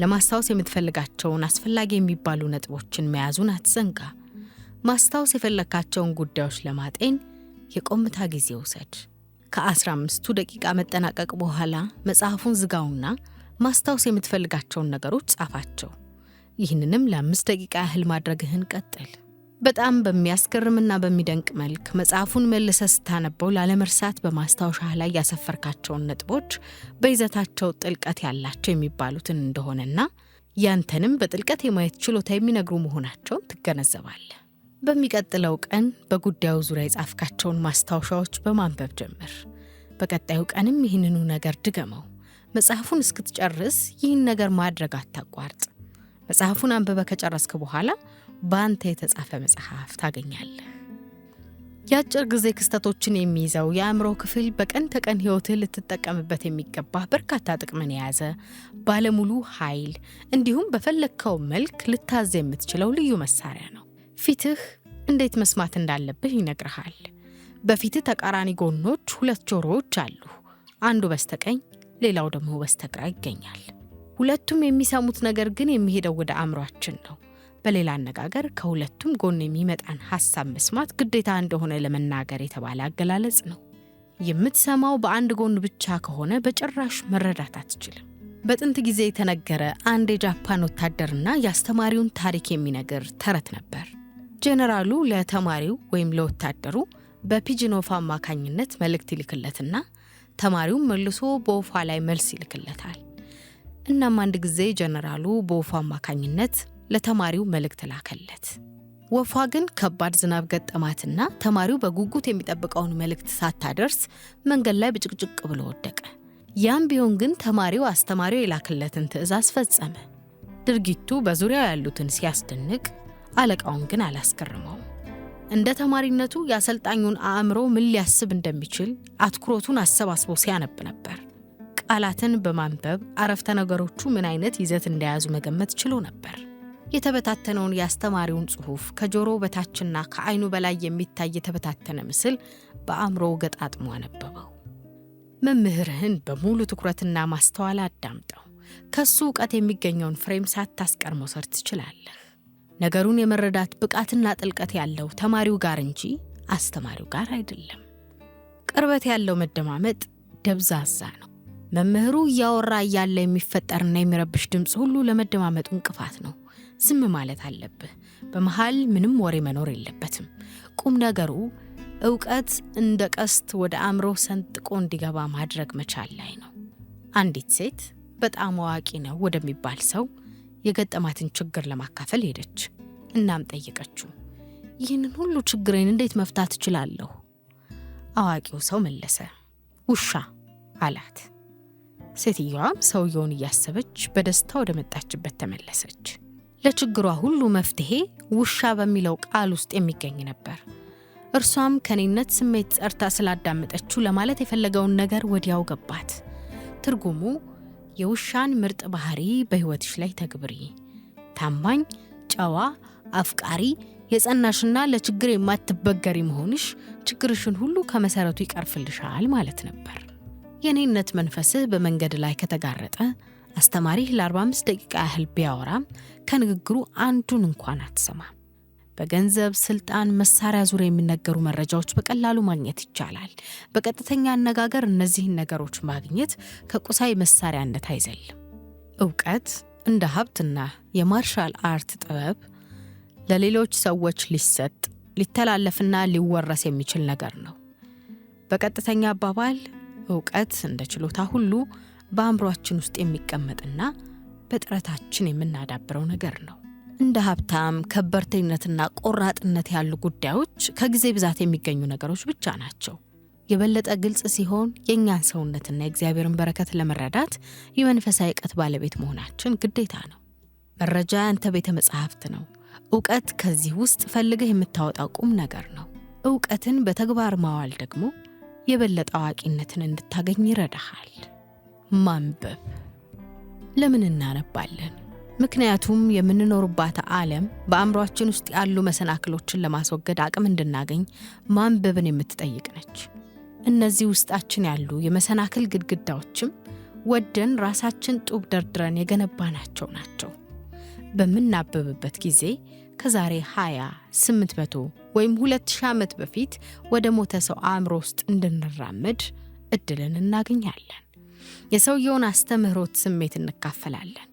ለማስታወስ የምትፈልጋቸውን አስፈላጊ የሚባሉ ነጥቦችን መያዙን አትዘንጋ። ማስታወስ የፈለካቸውን ጉዳዮች ለማጤን የቆምታ ጊዜ ውሰድ። ከ15ቱ ደቂቃ መጠናቀቅ በኋላ መጽሐፉን ዝጋውና ማስታወስ የምትፈልጋቸውን ነገሮች ጻፋቸው። ይህንንም ለ5 ደቂቃ ያህል ማድረግህን ቀጥል። በጣም በሚያስገርምና በሚደንቅ መልክ መጽሐፉን መልሰህ ስታነበው ላለመርሳት በማስታወሻህ ላይ ያሰፈርካቸውን ነጥቦች በይዘታቸው ጥልቀት ያላቸው የሚባሉትን እንደሆነና ያንተንም በጥልቀት የማየት ችሎታ የሚነግሩ መሆናቸውን ትገነዘባለህ። በሚቀጥለው ቀን በጉዳዩ ዙሪያ የጻፍካቸውን ማስታወሻዎች በማንበብ ጀምር። በቀጣዩ ቀንም ይህንኑ ነገር ድገመው። መጽሐፉን እስክትጨርስ ይህን ነገር ማድረግ አታቋርጥ። መጽሐፉን አንብበ ከጨረስክ በኋላ በአንተ የተጻፈ መጽሐፍ ታገኛለህ። የአጭር ጊዜ ክስተቶችን የሚይዘው የአእምሮ ክፍል በቀን ተቀን ሕይወትህ ልትጠቀምበት የሚገባ በርካታ ጥቅምን የያዘ ባለሙሉ ኃይል እንዲሁም በፈለግከው መልክ ልታዝ የምትችለው ልዩ መሳሪያ ነው። ፊትህ እንዴት መስማት እንዳለብህ ይነግርሃል። በፊትህ ተቃራኒ ጎኖች 2 ጆሮዎች አሉ። አንዱ በስተቀኝ ሌላው ደግሞ በስተግራ ይገኛል። ሁለቱም የሚሰሙት ነገር ግን የሚሄደው ወደ አእምሯችን ነው። በሌላ አነጋገር ከሁለቱም ጎን የሚመጣን ሐሳብ መስማት ግዴታ እንደሆነ ለመናገር የተባለ አገላለጽ ነው። የምትሰማው በአንድ ጎን ብቻ ከሆነ በጭራሽ መረዳት አትችልም። በጥንት ጊዜ የተነገረ አንድ የጃፓን ወታደርና የአስተማሪውን ታሪክ የሚነግር ተረት ነበር። ጄኔራሉ ለተማሪው ወይም ለወታደሩ በፒጅን ወፍ አማካኝነት መልእክት ይልክለትና ተማሪው መልሶ በወፏ ላይ መልስ ይልክለታል። እናም አንድ ጊዜ ጄኔራሉ በወፏ አማካኝነት ለተማሪው መልእክት ላከለት። ወፏ ግን ከባድ ዝናብ ገጠማትና ተማሪው በጉጉት የሚጠብቀውን መልእክት ሳታደርስ መንገድ ላይ ብጭቅጭቅ ብሎ ወደቀ። ያም ቢሆን ግን ተማሪው አስተማሪው የላከለትን ትዕዛዝ ፈጸመ። ድርጊቱ በዙሪያው ያሉትን ሲያስደንቅ አለቃውን ግን አላስገረመው። እንደ ተማሪነቱ የአሰልጣኙን አእምሮ ምን ሊያስብ እንደሚችል አትኩሮቱን አሰባስቦ ሲያነብ ነበር። ቃላትን በማንበብ አረፍተ ነገሮቹ ምን አይነት ይዘት እንደያዙ መገመት ችሎ ነበር። የተበታተነውን የአስተማሪውን ጽሑፍ ከጆሮ በታችና ከዓይኑ በላይ የሚታይ የተበታተነ ምስል በአእምሮ ገጣጥሞ አነበበው። መምህርህን በሙሉ ትኩረትና ማስተዋል አዳምጠው። ከሱ ዕውቀት የሚገኘውን ፍሬም ሳታስቀር መውሰድ ትችላለህ። ነገሩን የመረዳት ብቃትና ጥልቀት ያለው ተማሪው ጋር እንጂ አስተማሪው ጋር አይደለም። ቅርበት ያለው መደማመጥ ደብዛዛ ነው። መምህሩ እያወራ እያለ የሚፈጠርና የሚረብሽ ድምፅ ሁሉ ለመደማመጡ እንቅፋት ነው። ዝም ማለት አለብህ። በመሃል ምንም ወሬ መኖር የለበትም። ቁም ነገሩ ዕውቀት እንደ ቀስት ወደ አእምሮ ሰንጥቆ እንዲገባ ማድረግ መቻል ላይ ነው። አንዲት ሴት በጣም አዋቂ ነው ወደሚባል ሰው የገጠማትን ችግር ለማካፈል ሄደች። እናም ጠየቀችው፣ ይህንን ሁሉ ችግሬን እንዴት መፍታት እችላለሁ? አዋቂው ሰው መለሰ፣ ውሻ አላት። ሴትየዋም ሰውየውን እያሰበች በደስታ ወደ መጣችበት ተመለሰች። ለችግሯ ሁሉ መፍትሄ ውሻ በሚለው ቃል ውስጥ የሚገኝ ነበር። እርሷም ከኔነት ስሜት ጸርታ ስላዳመጠችው ለማለት የፈለገውን ነገር ወዲያው ገባት። ትርጉሙ የውሻን ምርጥ ባህሪ በሕይወትሽ ላይ ተግብሪ፣ ታማኝ፣ ጨዋ፣ አፍቃሪ፣ የጸናሽና ለችግር የማትበገሪ መሆንሽ ችግርሽን ሁሉ ከመሰረቱ ይቀርፍልሻል ማለት ነበር። የኔነት መንፈስህ በመንገድ ላይ ከተጋረጠ አስተማሪህ ለ45 ደቂቃ ያህል ቢያወራም ከንግግሩ አንዱን እንኳን አትሰማም። በገንዘብ፣ ስልጣን፣ መሳሪያ ዙሪያ የሚነገሩ መረጃዎች በቀላሉ ማግኘት ይቻላል። በቀጥተኛ አነጋገር እነዚህን ነገሮች ማግኘት ከቁሳዊ መሳሪያነት አይዘልም። ዕውቀት እንደ ሀብትና የማርሻል አርት ጥበብ ለሌሎች ሰዎች ሊሰጥ ሊተላለፍና ሊወረስ የሚችል ነገር ነው። በቀጥተኛ አባባል ዕውቀት እንደ ችሎታ ሁሉ በአእምሯችን ውስጥ የሚቀመጥና በጥረታችን የምናዳብረው ነገር ነው። እንደ ሀብታም፣ ከበርቴነትና ቆራጥነት ያሉ ጉዳዮች ከጊዜ ብዛት የሚገኙ ነገሮች ብቻ ናቸው። የበለጠ ግልጽ ሲሆን የእኛን ሰውነትና የእግዚአብሔርን በረከት ለመረዳት የመንፈሳዊ ዕውቀት ባለቤት መሆናችን ግዴታ ነው። መረጃ ያንተ ቤተ መጻሕፍት ነው። ዕውቀት ከዚህ ውስጥ ፈልገህ የምታወጣው ቁም ነገር ነው። ዕውቀትን በተግባር ማዋል ደግሞ የበለጠ አዋቂነትን እንድታገኝ ይረዳሃል። ማንበብ ለምን እናነባለን? ምክንያቱም የምንኖርባት ዓለም በአእምሮአችን ውስጥ ያሉ መሰናክሎችን ለማስወገድ አቅም እንድናገኝ ማንበብን የምትጠይቅ ነች። እነዚህ ውስጣችን ያሉ የመሰናክል ግድግዳዎችም ወደን ራሳችን ጡብ ደርድረን የገነባናቸው ናቸው። በምናብብበት ጊዜ ከዛሬ 20፣ 800 ወይም 2000 ዓመት በፊት ወደ ሞተ ሰው አእምሮ ውስጥ እንድንራመድ እድልን እናገኛለን። የሰውየውን አስተምህሮት ስሜት እንካፈላለን።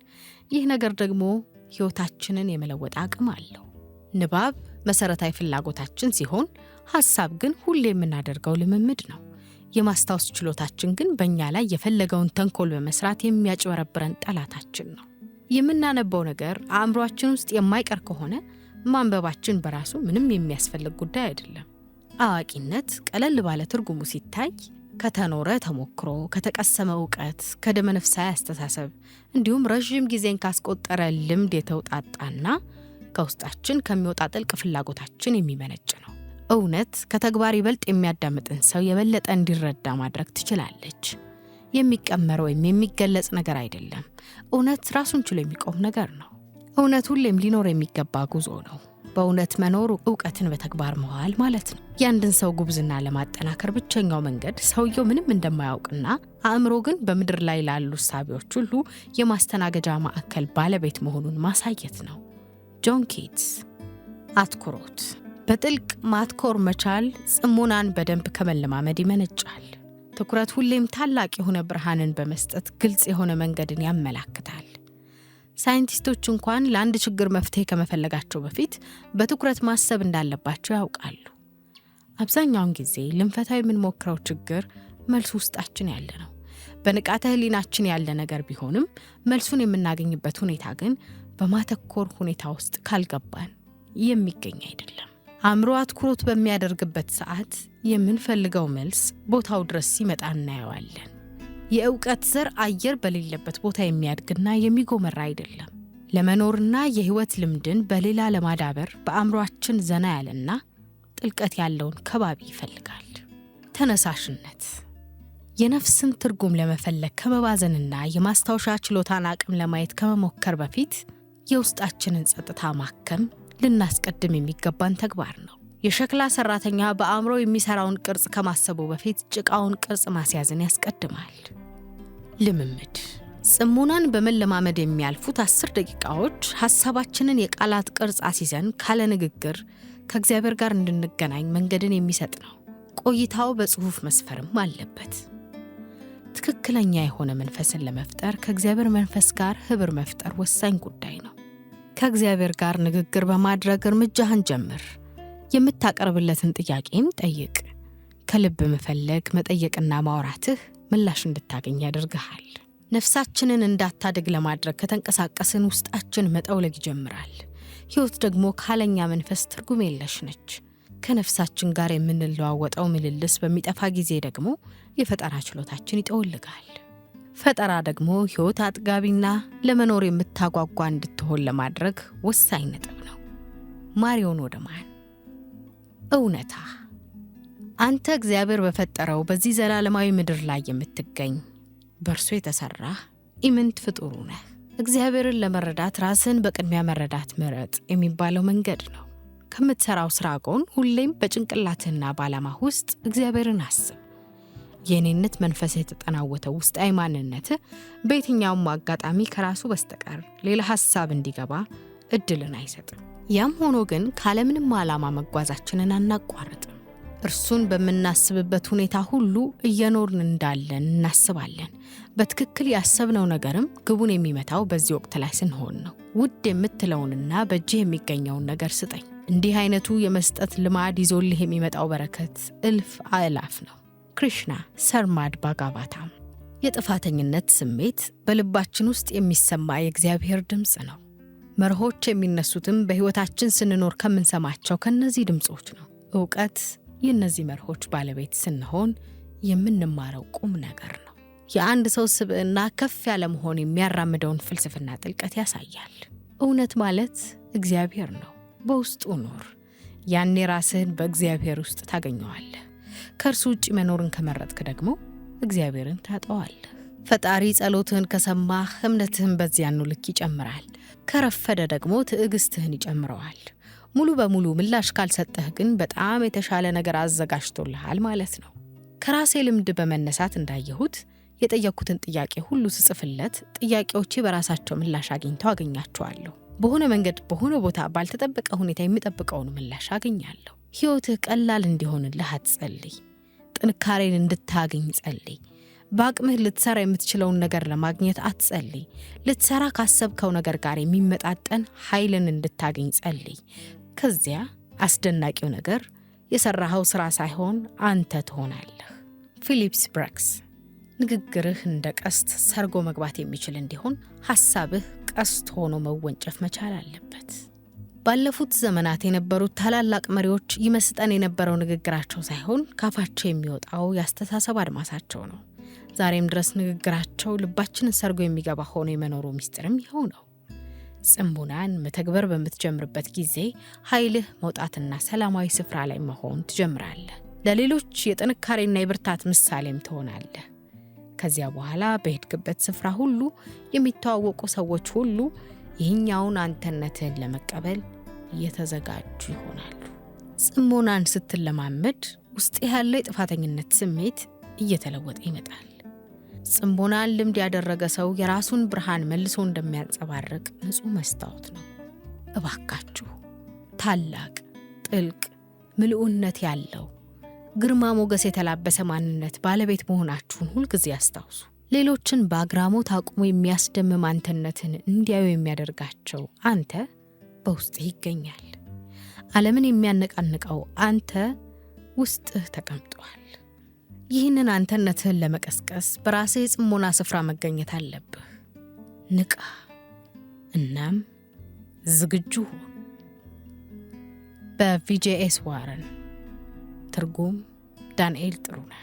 ይህ ነገር ደግሞ ሕይወታችንን የመለወጥ አቅም አለው። ንባብ መሰረታዊ ፍላጎታችን ሲሆን፣ ሐሳብ ግን ሁሌ የምናደርገው ልምምድ ነው። የማስታወስ ችሎታችን ግን በእኛ ላይ የፈለገውን ተንኮል በመስራት የሚያጭበረብረን ጠላታችን ነው። የምናነበው ነገር አእምሮአችን ውስጥ የማይቀር ከሆነ ማንበባችን በራሱ ምንም የሚያስፈልግ ጉዳይ አይደለም። አዋቂነት ቀለል ባለ ትርጉሙ ሲታይ ከተኖረ ተሞክሮ፣ ከተቀሰመ ዕውቀት፣ ከደመነፍሳዊ አስተሳሰብ እንዲሁም ረዥም ጊዜን ካስቆጠረ ልምድ የተውጣጣና ከውስጣችን ከሚወጣ ጥልቅ ፍላጎታችን የሚመነጭ ነው። እውነት ከተግባር ይበልጥ የሚያዳምጥን ሰው የበለጠ እንዲረዳ ማድረግ ትችላለች። የሚቀመር ወይም የሚገለጽ ነገር አይደለም። እውነት ራሱን ችሎ የሚቆም ነገር ነው። እውነት ሁሌም ሊኖር የሚገባ ጉዞ ነው። በእውነት መኖር ዕውቀትን በተግባር መዋል ማለት ነው። የአንድን ሰው ጉብዝና ለማጠናከር ብቸኛው መንገድ ሰውየው ምንም እንደማያውቅና አእምሮ ግን በምድር ላይ ላሉ እሳቤዎች ሁሉ የማስተናገጃ ማዕከል ባለቤት መሆኑን ማሳየት ነው። ጆን ኪትስ። አትኩሮት። በጥልቅ ማትኮር መቻል ጽሞናን በደንብ ከመለማመድ ይመነጫል። ትኩረት ሁሌም ታላቅ የሆነ ብርሃንን በመስጠት ግልጽ የሆነ መንገድን ያመላክታል። ሳይንቲስቶች እንኳን ለአንድ ችግር መፍትሄ ከመፈለጋቸው በፊት በትኩረት ማሰብ እንዳለባቸው ያውቃሉ። አብዛኛውን ጊዜ ልንፈታው የምንሞክረው ችግር መልሱ ውስጣችን ያለ ነው። በንቃተ ህሊናችን ያለ ነገር ቢሆንም መልሱን የምናገኝበት ሁኔታ ግን በማተኮር ሁኔታ ውስጥ ካልገባን የሚገኝ አይደለም። አእምሮ አትኩሮት በሚያደርግበት ሰዓት የምንፈልገው መልስ ቦታው ድረስ ሲመጣ እናየዋለን። የእውቀት ዘር አየር በሌለበት ቦታ የሚያድግና የሚጎመራ አይደለም። ለመኖርና የህይወት ልምድን በሌላ ለማዳበር በአእምሮአችን ዘና ያለና ጥልቀት ያለውን ከባቢ ይፈልጋል። ተነሳሽነት። የነፍስን ትርጉም ለመፈለግ ከመባዘንና የማስታወሻ ችሎታን አቅም ለማየት ከመሞከር በፊት የውስጣችንን ጸጥታ ማከም ልናስቀድም የሚገባን ተግባር ነው። የሸክላ ሰራተኛ በአእምሮ የሚሰራውን ቅርጽ ከማሰቡ በፊት ጭቃውን ቅርጽ ማስያዝን ያስቀድማል። ልምምድ። ጽሞናን በመለማመድ የሚያልፉት 10 ደቂቃዎች ሐሳባችንን የቃላት ቅርጽ አስይዘን ካለ ንግግር ከእግዚአብሔር ጋር እንድንገናኝ መንገድን የሚሰጥ ነው። ቆይታው በጽሑፍ መስፈርም አለበት። ትክክለኛ የሆነ መንፈስን ለመፍጠር ከእግዚአብሔር መንፈስ ጋር ህብር መፍጠር ወሳኝ ጉዳይ ነው። ከእግዚአብሔር ጋር ንግግር በማድረግ እርምጃህን ጀምር። የምታቀርብለትን ጥያቄም ጠይቅ። ከልብ መፈለግ፣ መጠየቅና ማውራትህ ምላሽ እንድታገኝ ያደርግሃል። ነፍሳችንን እንዳታድግ ለማድረግ ከተንቀሳቀስን ውስጣችን መጠውለግ ይጀምራል። ሕይወት ደግሞ ካለኛ መንፈስ ትርጉም የለሽ ነች። ከነፍሳችን ጋር የምንለዋወጠው ምልልስ በሚጠፋ ጊዜ ደግሞ የፈጠራ ችሎታችን ይጠወልጋል። ፈጠራ ደግሞ ሕይወት አጥጋቢና ለመኖር የምታጓጓ እንድትሆን ለማድረግ ወሳኝ ነጥብ ነው። ማሪዮን ወደማን። እውነታ። አንተ እግዚአብሔር በፈጠረው በዚህ ዘላለማዊ ምድር ላይ የምትገኝ በእርሱ የተሰራህ ኢምንት ፍጡሩ ነህ። እግዚአብሔርን ለመረዳት ራስን በቅድሚያ መረዳት ምረጥ የሚባለው መንገድ ነው። ከምትሰራው ስራ ጎን ሁሌም በጭንቅላትህና በዓላማ ውስጥ እግዚአብሔርን አስብ። የኔነት መንፈስ የተጠናወተው ውስጣዊ ማንነትህ በየትኛውም አጋጣሚ ከራሱ በስተቀር ሌላ ሐሳብ እንዲገባ እድልን አይሰጥም። ያም ሆኖ ግን ካለምንም ዓላማ መጓዛችንን አናቋርጥም። እርሱን በምናስብበት ሁኔታ ሁሉ እየኖርን እንዳለን እናስባለን። በትክክል ያሰብነው ነገርም ግቡን የሚመታው በዚህ ወቅት ላይ ስንሆን ነው። ውድ የምትለውንና በእጅህ የሚገኘውን ነገር ስጠኝ። እንዲህ አይነቱ የመስጠት ልማድ ይዞልህ የሚመጣው በረከት እልፍ አእላፍ ነው። ክሪሽና ሰርማድ ባጋቫታም። የጥፋተኝነት ስሜት በልባችን ውስጥ የሚሰማ የእግዚአብሔር ድምፅ ነው። መርሆች የሚነሱትም በሕይወታችን ስንኖር ከምንሰማቸው ከነዚህ ድምፆች ነው። ዕውቀት የእነዚህ መርሆች ባለቤት ስንሆን የምንማረው ቁም ነገር ነው። የአንድ ሰው ስብዕና ከፍ ያለ መሆን የሚያራምደውን ፍልስፍና ጥልቀት ያሳያል። እውነት ማለት እግዚአብሔር ነው። በውስጡ ኑር። ያኔ ራስህን በእግዚአብሔር ውስጥ ታገኘዋለህ። ከእርሱ ውጭ መኖርን ከመረጥክ ደግሞ እግዚአብሔርን ታጠዋለህ። ፈጣሪ ጸሎትህን ከሰማህ እምነትህን በዚያኑ ልክ ይጨምራል። ከረፈደ ደግሞ ትዕግስትህን ይጨምረዋል። ሙሉ በሙሉ ምላሽ ካልሰጠህ ግን በጣም የተሻለ ነገር አዘጋጅቶልሃል ማለት ነው። ከራሴ ልምድ በመነሳት እንዳየሁት የጠየኩትን ጥያቄ ሁሉ ስጽፍለት ጥያቄዎቼ በራሳቸው ምላሽ አግኝተው አገኛቸዋለሁ። በሆነ መንገድ በሆነ ቦታ ባልተጠበቀ ሁኔታ የሚጠብቀውን ምላሽ አገኛለሁ። ሕይወትህ ቀላል እንዲሆንልህ አትጸልይ። ጥንካሬን እንድታገኝ ጸልይ። በአቅምህ ልትሰራ የምትችለውን ነገር ለማግኘት አትጸልይ። ልትሰራ ካሰብከው ነገር ጋር የሚመጣጠን ኃይልን እንድታገኝ ጸልይ። ከዚያ አስደናቂው ነገር የሰራኸው ሥራ ሳይሆን አንተ ትሆናለህ። ፊሊፕስ ብራክስ። ንግግርህ እንደ ቀስት ሰርጎ መግባት የሚችል እንዲሆን ሐሳብህ ቀስት ሆኖ መወንጨፍ መቻል አለበት። ባለፉት ዘመናት የነበሩት ታላላቅ መሪዎች ይመስጠን የነበረው ንግግራቸው ሳይሆን ካፋቸው የሚወጣው ያስተሳሰብ አድማሳቸው ነው። ዛሬም ድረስ ንግግራቸው ልባችንን ሰርጎ የሚገባ ሆኖ የመኖሩ ምስጢርም ይኸው ነው። ጽሞናን መተግበር በምትጀምርበት ጊዜ ኃይልህ መውጣትና ሰላማዊ ስፍራ ላይ መሆን ትጀምራለህ። ለሌሎች የጥንካሬና የብርታት ምሳሌም ትሆናለህ። ከዚያ በኋላ በሄድክበት ስፍራ ሁሉ የሚተዋወቁ ሰዎች ሁሉ ይህኛውን አንተነትህን ለመቀበል እየተዘጋጁ ይሆናሉ። ጽሞናን ስትለማመድ ውስጥ ያለው የጥፋተኝነት ስሜት እየተለወጠ ይመጣል። ጽሞናን ልምድ ያደረገ ሰው የራሱን ብርሃን መልሶ እንደሚያንጸባርቅ ንጹህ መስታወት ነው። እባካችሁ ታላቅ፣ ጥልቅ፣ ምልኡነት ያለው ግርማ ሞገስ የተላበሰ ማንነት ባለቤት መሆናችሁን ሁልጊዜ አስታውሱ። ሌሎችን በአግራሞት አቁሞ የሚያስደምም አንተነትን እንዲያዩ የሚያደርጋቸው አንተ በውስጥህ ይገኛል። ዓለምን የሚያነቃንቀው አንተ ውስጥህ ተቀምጧል። ይህንን አንተነትህን ለመቀስቀስ በራስህ የጽሞና ስፍራ መገኘት አለብህ። ንቃ፣ እናም ዝግጁ ሁን። በቪጄኤስ ዋረን። ትርጉም ዳንኤል ጥሩነህ።